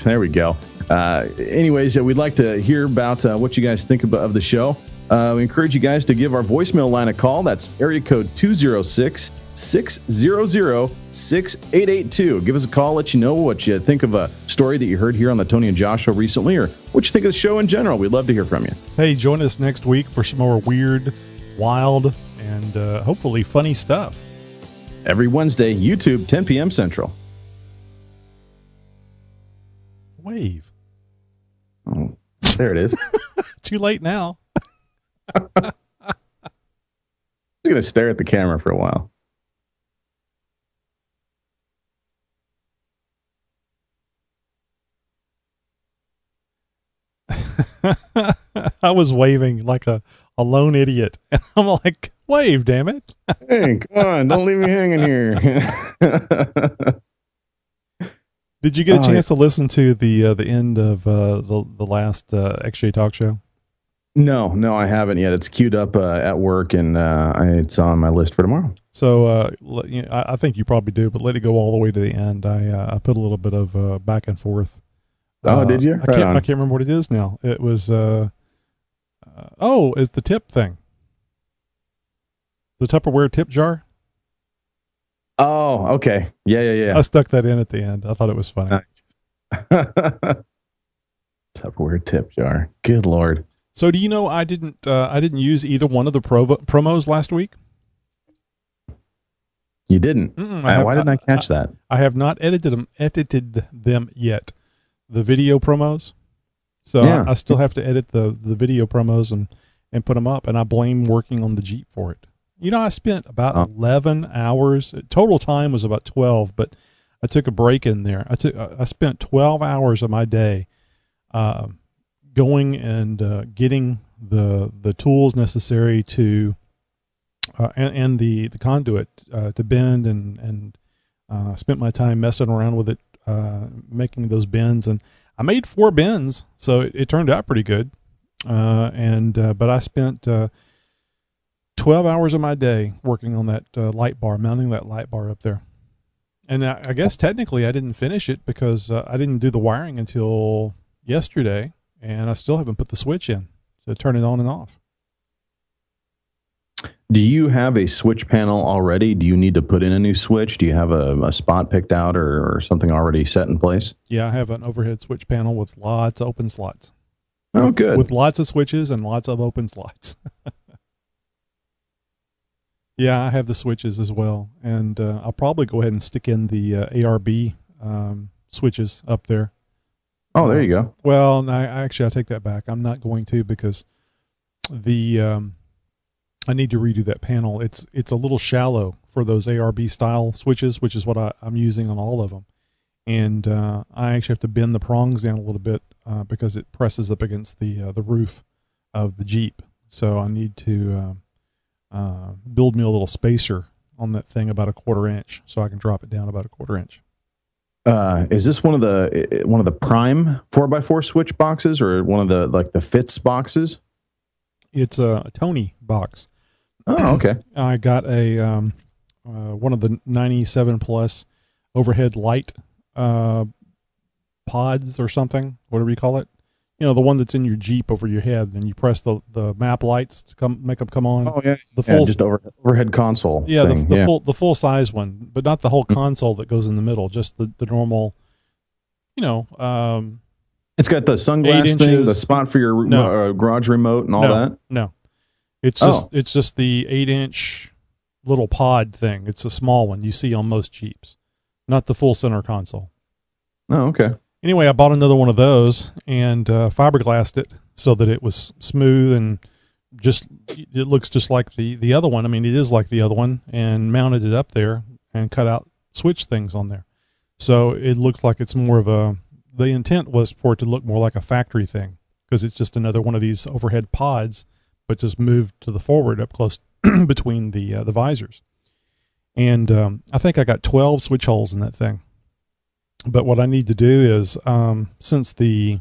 There we go. Anyways, we'd like to hear about what you guys think of the show. We encourage you guys to give our voicemail line a call. That's area code 206-600-6882. Give us a call, let you know what you think of a story that you heard here on the Tony and Josh show recently, or what you think of the show in general. We'd love to hear from you. Hey, join us next week for some more weird, wild, and hopefully funny stuff. Every Wednesday, YouTube, 10 p.m. Central. Wave. Oh, there it is. Too late now. I'm going to stare at the camera for a while. I was waving like a lone idiot. And I'm like, wave, damn it. Hey, come on. Don't leave me hanging here. Did you get a chance to listen to the end of the last XJ Talk Show? No, I haven't yet. It's queued up at work, and it's on my list for tomorrow. So I think you probably do, but let it go all the way to the end. I put a little bit of back and forth. Oh, did you? I can't remember what it is now. It was it's the tip thing. The Tupperware tip jar. Oh, okay. Yeah. I stuck that in at the end. I thought it was funny. Nice. Tupperware tip jar. Good Lord. So do you know I didn't use either one of the promos last week? You didn't? Why didn't I catch that? I have not edited them yet. The video promos. So yeah. I still have to edit the video promos and put them up, and I blame working on the Jeep for it. I spent about 11 hours. Total time was about 12, but I took a break in there. I spent 12 hours of my day going and getting the tools necessary to and the conduit to bend, and spent my time messing around with it, making those bends, and I made 4 bends, so it turned out pretty good. But I spent 12 hours of my day working on that light bar, mounting that light bar up there. And I guess technically I didn't finish it because I didn't do the wiring until yesterday, and I still haven't put the switch in to turn it on and off. Do you have a switch panel already? Do you need to put in a new switch? Do you have a spot picked out or something already set in place? Yeah, I have an overhead switch panel with lots of open slots. Oh, good. With lots of switches and lots of open slots. Yeah, I have the switches as well. And I'll probably go ahead and stick in the ARB switches up there. Oh, there you go. Well, I take that back. I'm not going to, because I need to redo that panel. It's a little shallow for those ARB style switches, which is what I'm using on all of them. And I actually have to bend the prongs down a little bit because it presses up against the roof of the Jeep. So I need to build me a little spacer on that thing about 1/4 inch, so I can drop it down about 1/4 inch. Is this one of the prime 4x4 switch boxes, or one of the Fitz boxes? It's a Tony box. Oh, okay. I got a one of the 97 plus overhead light pods or something, whatever you call it. You know, the one that's in your Jeep over your head, and you press the map lights to make them come on. Oh yeah, the full just overhead console. Yeah, thing. the full size one, but not the whole console that goes in the middle. Just the normal. You know, it's got the sunglass thing, the spot for your garage remote, and all that. No, it's just the 8-inch little pod thing. It's a small one you see on most Jeeps, not the full center console. Oh, okay. Anyway, I bought another one of those and fiberglassed it so that it was smooth and it looks just like the other one. I mean, it is like the other one, and mounted it up there and cut out switch things on there. So it looks like it's more of the intent was for it to look more like a factory thing, because it's just another one of these overhead pods, but just moved to the forward up close between the visors. And I think I got 12 switch holes in that thing. But what I need to do is, since the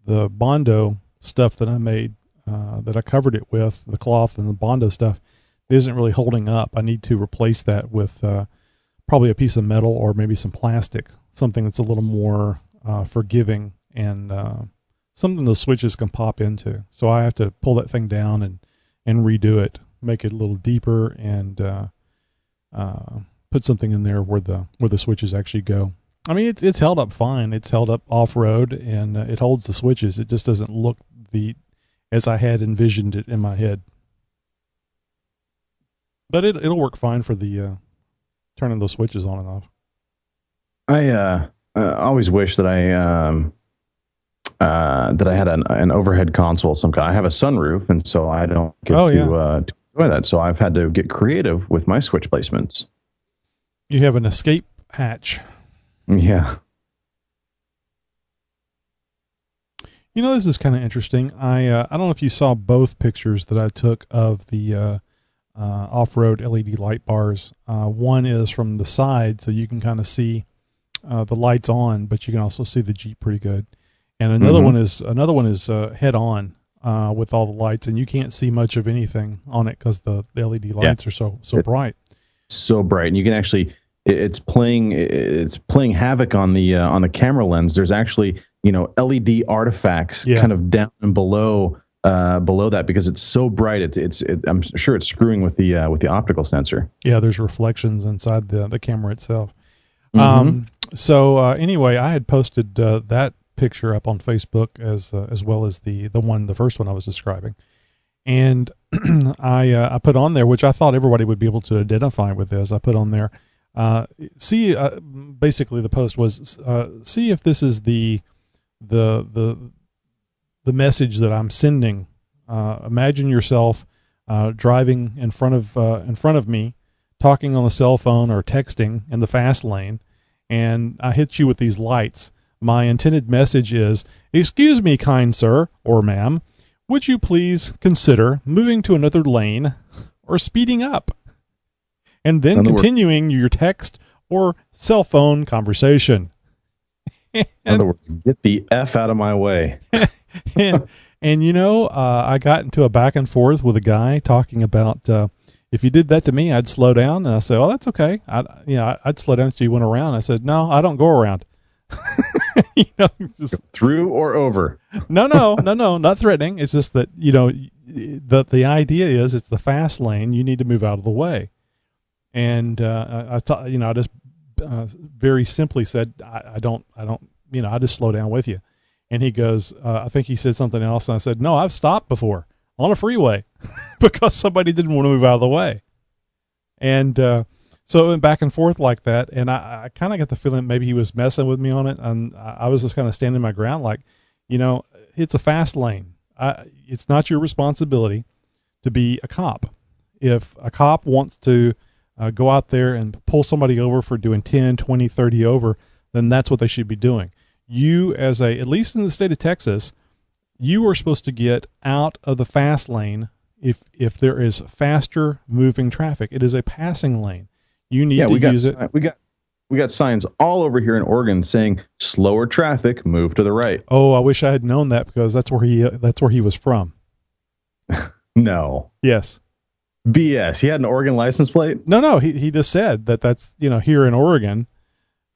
Bondo stuff that I made, that I covered it with, the cloth and the Bondo stuff, isn't really holding up. I need to replace that with probably a piece of metal or maybe some plastic, something that's a little more forgiving and something those switches can pop into. So I have to pull that thing down and redo it, make it a little deeper, and put something in there where the switches actually go. I mean, it's held up fine. It's held up off-road, and it holds the switches. It just doesn't look as I had envisioned it in my head. But it'll work fine for the turning those switches on and off. I always wish that I had an overhead console of some kind. I have a sunroof, and so I don't get to enjoy that. So I've had to get creative with my switch placements. You have an escape hatch. Yeah. You know, this is kind of interesting. I don't know if you saw both pictures that I took of the off-road LED light bars. One is from the side, so you can kind of see the lights on, but you can also see the Jeep pretty good. And another one is head on with all the lights, and you can't see much of anything on it because the LED lights are so bright. So bright, and you can actually it's playing havoc on the camera lens. There's actually LED artifacts kind of down and below that because it's so bright. I'm sure it's screwing with the optical sensor. Yeah, there's reflections inside the camera itself. Anyway, I had posted that picture up on Facebook as well as the first one I was describing, and I put on there, which I thought everybody would be able to identify with this. I put on there, basically the post was see if this is the message that I'm sending. Imagine yourself driving in front of me, talking on the cell phone or texting in the fast lane, and I hit you with these lights. My intended message is, "Excuse me, kind sir or ma'am, would you please consider moving to another lane or speeding up?" And then continuing your text or cell phone conversation. In other words, get the F out of my way. and I got into a back and forth with a guy talking about if you did that to me, I'd slow down. And I said, "Oh, that's okay. I'd slow down until you went around." I said, "No, I don't go around." Just through or over. No, not threatening. It's just that the idea is it's the fast lane. You need to move out of the way. And I just very simply said, I just slow down with you. And he goes, I think he said something else. And I said, "No, I've stopped before on a freeway because somebody didn't want to move out of the way." And so it went back and forth like that. And I kind of got the feeling maybe he was messing with me on it. And I was just kind of standing my ground like, it's a fast lane. It's not your responsibility to be a cop. If a cop wants to go out there and pull somebody over for doing 10, 20, 30 over, then that's what they should be doing. You at least in the state of Texas, you are supposed to get out of the fast lane if there is faster moving traffic. It is a passing lane. You need to use it. We got signs all over here in Oregon saying slower traffic, move to the right. Oh, I wish I had known that, because that's where he was from. No. Yes. BS. He had an Oregon license plate? No. He just said that's here in Oregon.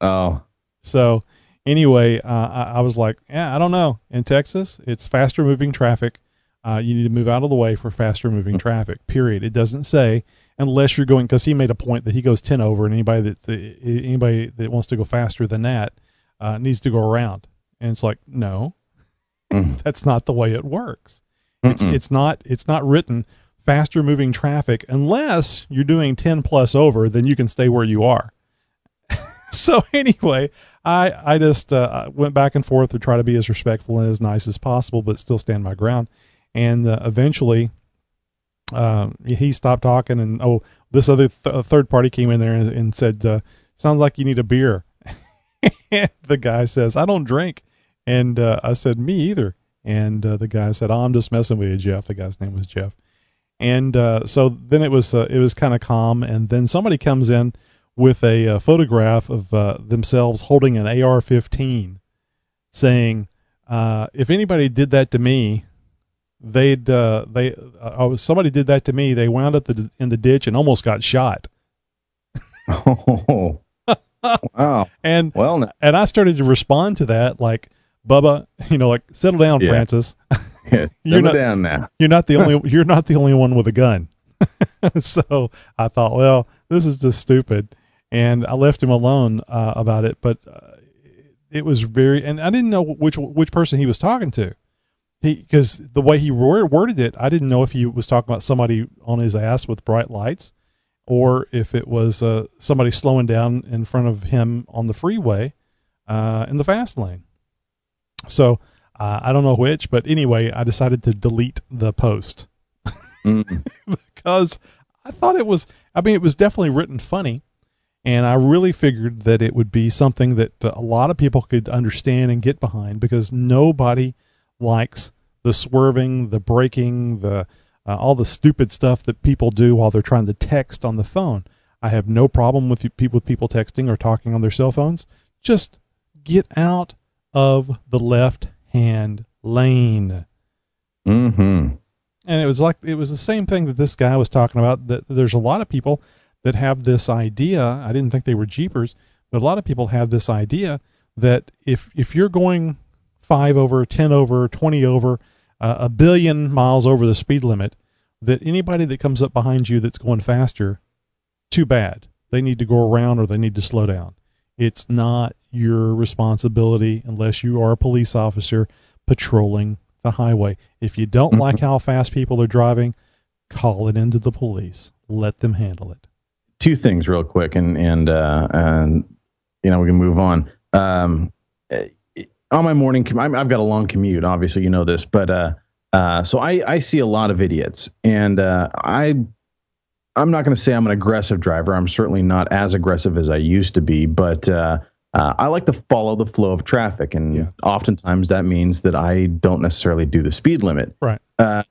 Oh. So anyway, I was like, yeah, I don't know. In Texas, it's faster moving traffic. You need to move out of the way for faster moving traffic, period. It doesn't say, unless you're going, because he made a point that he goes 10 over, and anybody that wants to go faster than that needs to go around. And it's like, no, that's not the way it works. It's not written faster moving traffic unless you're doing 10 plus over, then you can stay where you are. So anyway, I just went back and forth to try to be as respectful and as nice as possible, but still stand my ground. And eventually, he stopped talking, and this other third party came in there and said, "Sounds like you need a beer." And the guy says, "I don't drink," and I said, "Me either." And the guy said, "Oh, I'm just messing with you, Jeff." The guy's name was Jeff. And so then it was kind of calm, and then somebody comes in with a photograph of themselves holding an AR-15, saying, "If anybody did that to me, somebody did that to me. They wound up in the ditch and almost got shot." Oh, wow! And I started to respond to that like, "Bubba, like, settle down, Francis. Yeah, settle down now. You're not the only one with a gun." So I thought, well, this is just stupid, and I left him alone about it. But it was and I didn't know which person he was talking to. Because the way he worded it, I didn't know if he was talking about somebody on his ass with bright lights, or if it was somebody slowing down in front of him on the freeway in the fast lane. So I don't know which, but anyway, I decided to delete the post because I thought it was definitely written funny, and I really figured that it would be something that a lot of people could understand and get behind, because nobody likes the swerving, the braking, the all the stupid stuff that people do while they're trying to text on the phone. I have no problem with people texting or talking on their cell phones. Just get out of the left-hand lane. Mm-hmm. And it was the same thing that this guy was talking about, that there's a lot of people that have this idea. I didn't think they were Jeepers, but a lot of people have this idea that if you're going 5 over, 10 over, 20 over, a billion miles over the speed limit, that anybody that comes up behind you that's going faster, too bad. They need to go around, or they need to slow down. It's not your responsibility unless you are a police officer patrolling the highway. If you don't like how fast people are driving, call it into the police. Let them handle it. Two things real quick, and we can move on. On my morning, I've got a long commute. Obviously, you know this, but so I see a lot of idiots, and I'm not going to say I'm an aggressive driver. I'm certainly not as aggressive as I used to be, but I like to follow the flow of traffic, and oftentimes that means that I don't necessarily do the speed limit. Right.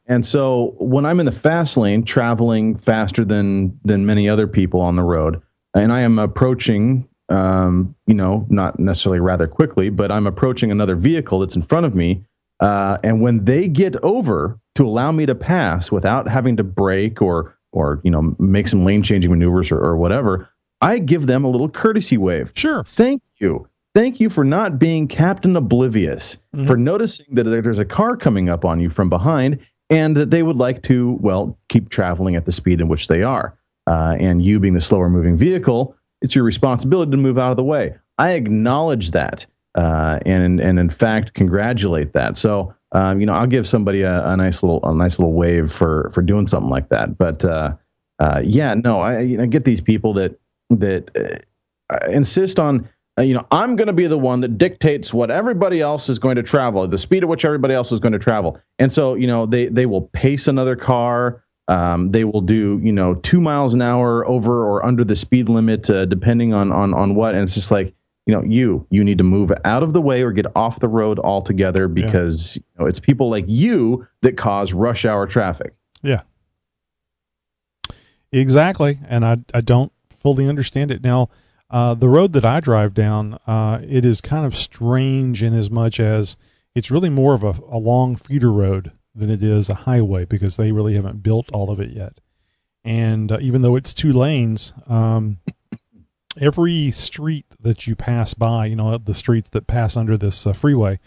And so when I'm in the fast lane, traveling faster than many other people on the road, and I am approaching, not necessarily rather quickly, but I'm approaching another vehicle that's in front of me. And when they get over to allow me to pass without having to brake or make some lane changing maneuvers or whatever, I give them a little courtesy wave. Sure. Thank you. Thank you for not being Captain Oblivious, for noticing that there's a car coming up on you from behind, and that they would like to, keep traveling at the speed in which they are. And you being the slower moving vehicle, it's your responsibility to move out of the way. I acknowledge that, and in fact congratulate that. So I'll give somebody a nice little wave for doing something like that. But I get these people that insist on I'm going to be the one that dictates what everybody else is going to travel, the speed at which everybody else is going to travel, and so they will pace another car. They will do, 2 miles an hour over or under the speed limit, depending on what. And it's just like, you need to move out of the way or get off the road altogether, because it's people like you that cause rush hour traffic. Yeah. Exactly, and I don't fully understand it. Now, the road that I drive down, it is kind of strange in as much as it's really more of a long feeder road than it is a highway, because they really haven't built all of it yet. And even though it's 2 lanes, every street that you pass by, the streets that pass under this freeway,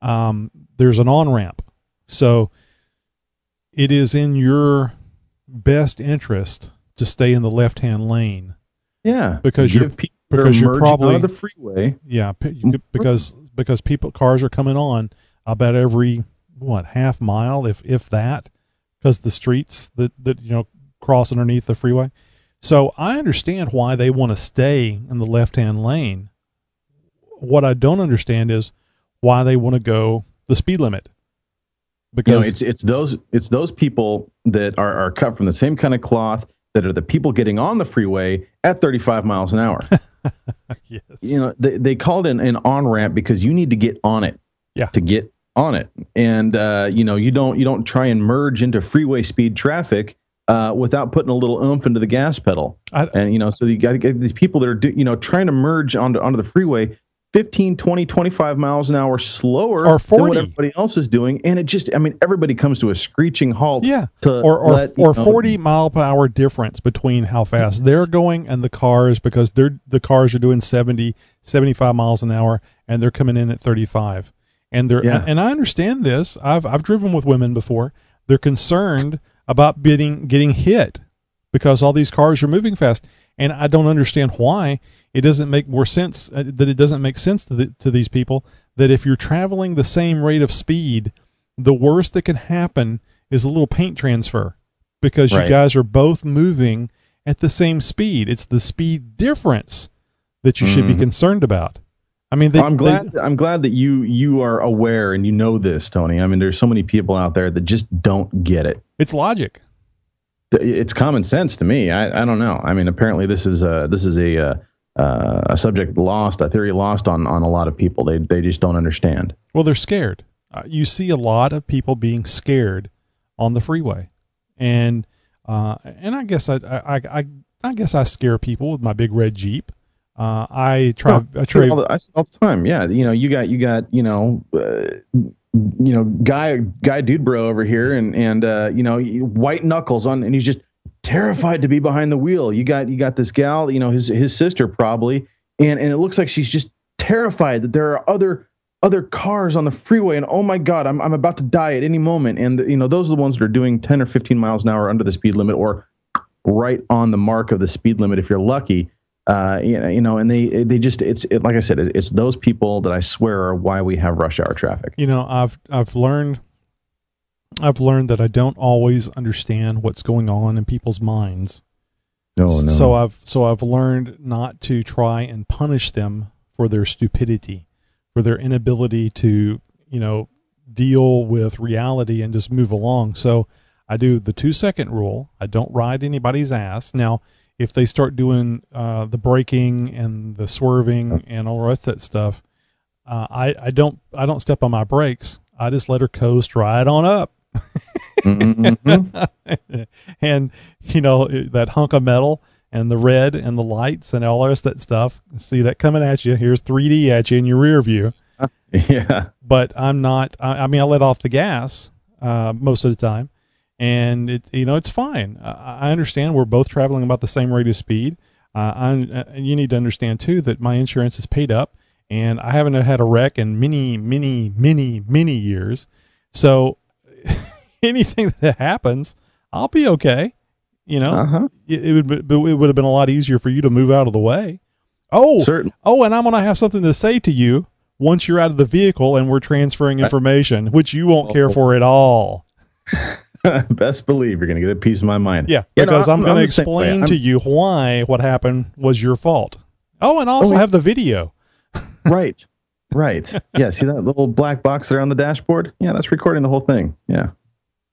there's an on-ramp. So it is in your best interest to stay in the left-hand lane. Yeah, because you're probably out of the freeway. Yeah, because cars are coming on about every half mile, if that, because the streets that cross underneath the freeway. So I understand why they want to stay in the left-hand lane. What I don't understand is why they want to go the speed limit. Because it's those people that are cut from the same kind of cloth, that are the people getting on the freeway at 35 miles an hour. Yes. They called it an on-ramp because you need to get on it. Yeah. To get on it. And you don't try and merge into freeway speed traffic without putting a little oomph into the gas pedal. So you got to get these people that are trying to merge onto the freeway 15, 20, 25 miles an hour slower or 40. Than what everybody else is doing. And it just, everybody comes to a screeching halt. Yeah. Or 40 mile per hour difference between how fast they're going and the cars, because the cars are doing 70, 75 miles an hour and they're coming in at 35. And and I understand this. I've driven with women before. They're concerned about getting hit because all these cars are moving fast. And I don't understand why. It doesn't make more sense that it doesn't make sense to these people that if you're traveling the same rate of speed, the worst that can happen is a little paint transfer, because you guys are both moving at the same speed. It's the speed difference that you should be concerned about. I mean, I'm glad that you are aware and you know this, Tony. I mean, there's so many people out there that just don't get it. It's logic. It's common sense to me. I don't know. I mean, apparently this is a subject lost, a theory lost on a lot of people. They just don't understand. Well, they're scared. You see a lot of people being scared on the freeway, and I guess I guess I scare people with my big red Jeep. I try all the time. Yeah, you got guy dude bro over here, and white knuckles on, and he's just terrified to be behind the wheel. You got this gal, his sister probably, and it looks like she's just terrified that there are other cars on the freeway, and oh my God, I'm about to die at any moment. And those are the ones that are doing 10 or 15 miles an hour under the speed limit, or right on the mark of the speed limit if you're lucky. And they just, like I said, it's those people that I swear are why we have rush hour traffic. I've learned that I don't always understand what's going on in people's minds. No. So I've learned not to try and punish them for their stupidity, for their inability to, deal with reality and just move along. So I do the 2-second rule. I don't ride anybody's ass. Now, if they start doing the braking and the swerving and all the rest of that stuff, I don't step on my brakes. I just let her coast right on up. Mm-hmm. And that hunk of metal and the red and the lights and all the rest of that stuff, see that coming at you. Here's 3D at you in your rear view. Yeah. But I'm not, I let off the gas most of the time. And it's fine. I understand we're both traveling about the same rate of speed. You need to understand too that my insurance is paid up, and I haven't had a wreck in many years. So anything that happens, I'll be okay. It would have been a lot easier for you to move out of the way. Oh, certainly. Oh, and I'm going to have something to say to you once you're out of the vehicle and we're transferring information, which you won't care for at all. Best believe you're going to get a piece of my mind. Yeah, because I'm going to explain to you why what happened was your fault. Oh, and also have the video. Right. Yeah, see that little black box there on the dashboard? Yeah, that's recording the whole thing. Yeah.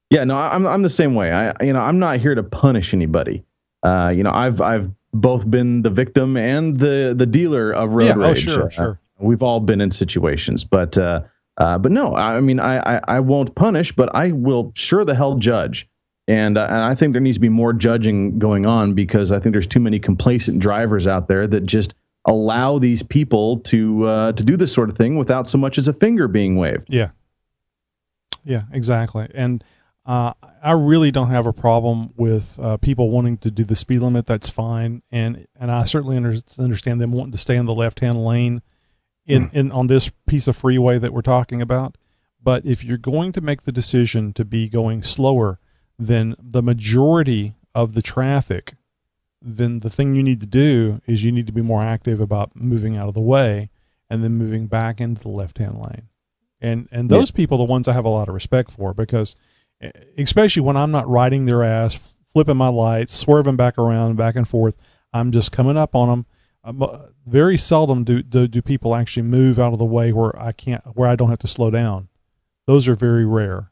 Yeah, no, I'm the same way. I'm not here to punish anybody. I've both been the victim and the dealer of road rage. Oh, sure. We've all been in situations, but no, I won't punish, but I will sure the hell judge. And I think there needs to be more judging going on, because I think there's too many complacent drivers out there that just allow these people to do this sort of thing without so much as a finger being waved. Yeah, exactly. And I really don't have a problem with people wanting to do the speed limit. That's fine. And I certainly understand them wanting to stay in the left-hand lane in on this piece of freeway that we're talking about. But if you're going to make the decision to be going slower than the majority of the traffic, then the thing you need to do is you need to be more active about moving out of the way and then moving back into the left-hand lane. And those people are the ones I have a lot of respect for, because especially when I'm not riding their ass, flipping my lights, swerving back around, back and forth, I'm just coming up on them. Very seldom do people actually move out of the way where I don't have to slow down. Those are very rare.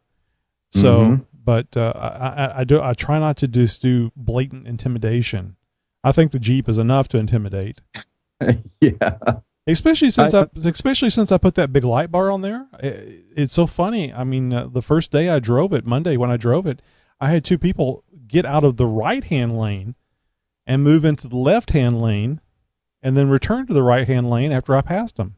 So, but I try not to just do blatant intimidation. I think the Jeep is enough to intimidate. Yeah. Especially since I put that big light bar on there. It's so funny. I mean, the first day I drove it, Monday when I drove it, I had two people get out of the right-hand lane and move into the left-hand lane and then return to the right-hand lane after I passed them,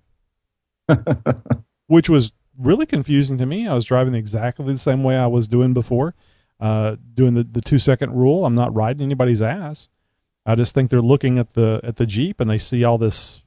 which was really confusing to me. I was driving exactly the same way I was doing before, doing the 2-second rule. I'm not riding anybody's ass. I just think they're looking at the Jeep and they see all these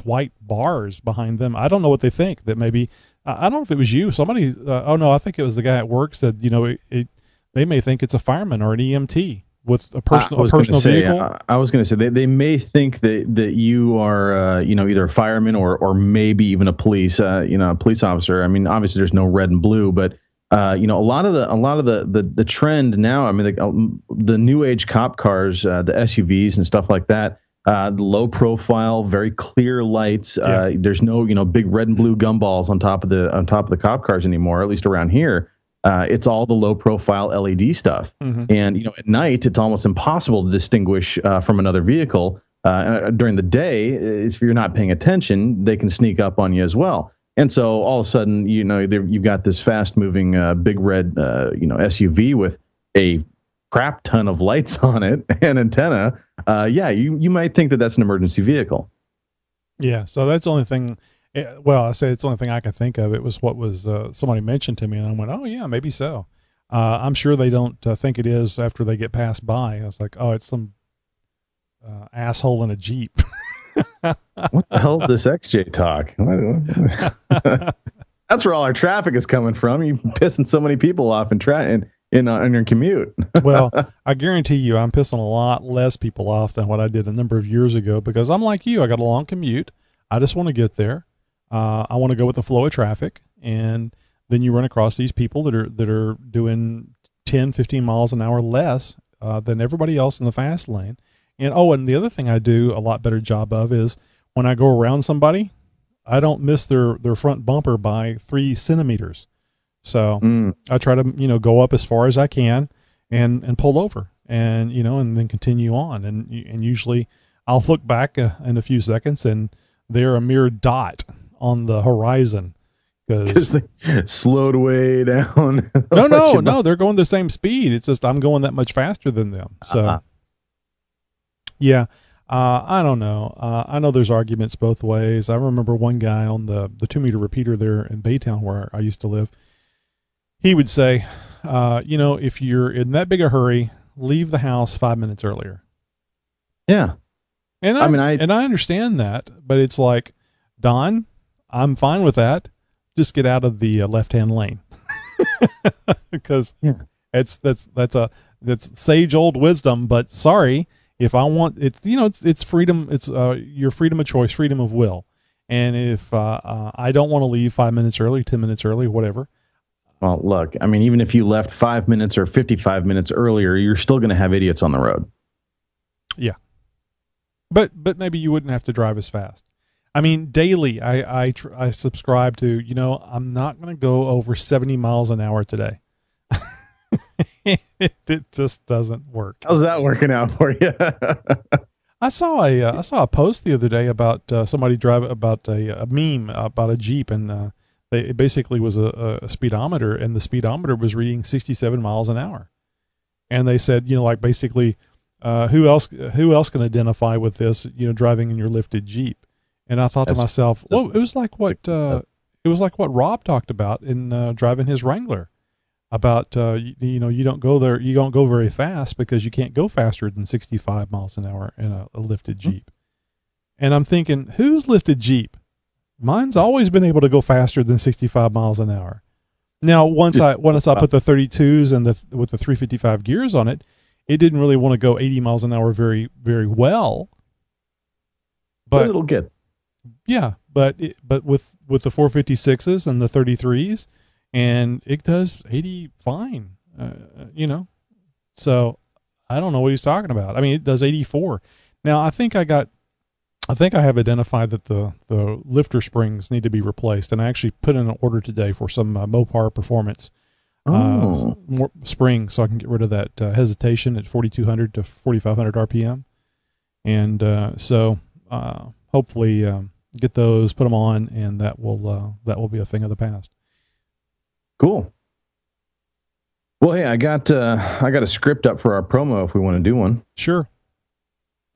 white bars behind them. I don't know what they think. That maybe, I don't know if it was you, somebody, oh no, I think it was the guy at work said, they may think it's a fireman or an EMT with a personal vehicle. I was going to say they may think that you are, either a fireman or maybe even a police officer. I mean, obviously there's no red and blue, but a lot of the trend now, I mean, the new age cop cars, the SUVs and stuff like that, the low profile, very clear lights. There's no, big red and blue gumballs on top of the cop cars anymore, at least around here. It's all the low profile LED stuff. And, at night, it's almost impossible to distinguish from another vehicle. During the day, if you're not paying attention, they can sneak up on you as well. And so all of a sudden, you've got this fast moving, big red, SUV with a crap ton of lights on it and antenna. You might think that that's an emergency vehicle. Yeah. So that's the only thing. Well, I say it's the only thing I can think of. It was what was somebody mentioned to me, and I went, "Oh yeah, maybe so." I'm sure they don't think it is after they get passed by. I was like, "Oh, it's some asshole in a Jeep." What the hell is this XJ talk? That's where all our traffic is coming from. You pissing so many people off on your commute. Well, I guarantee you, I'm pissing a lot less people off than what I did a number of years ago, because I'm like you. I got a long commute. I just want to get there. I want to go with the flow of traffic, and then you run across these people that are doing 10, 15 miles an hour less than everybody else in the fast lane. And the other thing I do a lot better job of is when I go around somebody, I don't miss their front bumper by 3 centimeters. So I try to, go up as far as I can and pull over and then continue on. And usually I'll look back in a few seconds and they're a mere dot on the horizon. Because they slowed way down. No, they're going the same speed. It's just I'm going that much faster than them. So, yeah, I don't know. I know there's arguments both ways. I remember one guy on the 2-meter repeater there in Baytown where I used to live. He would say, if you're in that big a hurry, leave the house 5 minutes earlier. Yeah. And I understand that, but it's like, Don, I'm fine with that. Just get out of the left-hand lane. Because that's sage old wisdom, but sorry, if I want, it's freedom. It's your freedom of choice, freedom of will. And if I don't want to leave 5 minutes early, 10 minutes early, whatever. Well, look, I mean, even if you left 5 minutes or 55 minutes earlier, you're still going to have idiots on the road. Yeah. But maybe you wouldn't have to drive as fast. I mean, daily, I subscribe to, I'm not going to go over 70 miles an hour today. It just doesn't work. How's that working out for you? I saw a post the other day about somebody about a meme about a Jeep, and it basically was a speedometer, and the speedometer was reading 67 miles an hour. And they said, like basically, who else can identify with this, driving in your lifted Jeep? And I thought to myself, well, it was like what Rob talked about in driving his Wrangler, about you don't go there, you don't go very fast because you can't go faster than 65 miles an hour in a lifted Jeep. And I'm thinking, whose lifted Jeep? Mine's always been able to go faster than 65 miles an hour. Now, once I put the 32s and with the 355 gears on it, it didn't really want to go 80 miles an hour very, very well. But it'll get. Yeah, but with the 456s and the 33s, and it does 80 fine, So I don't know what he's talking about. I mean, it does 84. Now, I think I have identified that the lifter springs need to be replaced, and I actually put in an order today for some Mopar Performance more springs, so I can get rid of that hesitation at 4,200 to 4,500 RPM, and so hopefully get those, put them on, and that will be a thing of the past. Cool. Well, hey, I got a script up for our promo if we want to do one. Sure.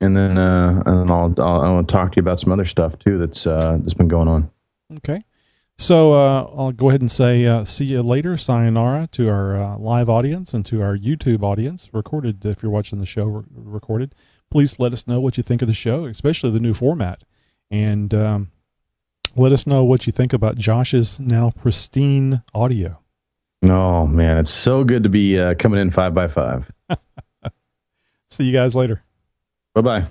And then I'll talk to you about some other stuff too that's been going on. Okay. So I'll go ahead and say see you later, sayonara, to our live audience and to our YouTube audience, recorded if you're watching the show recorded. Please let us know what you think of the show, especially the new format. And let us know what you think about Josh's now pristine audio. Oh, man, it's so good to be coming in 5x5. See you guys later. Bye-bye.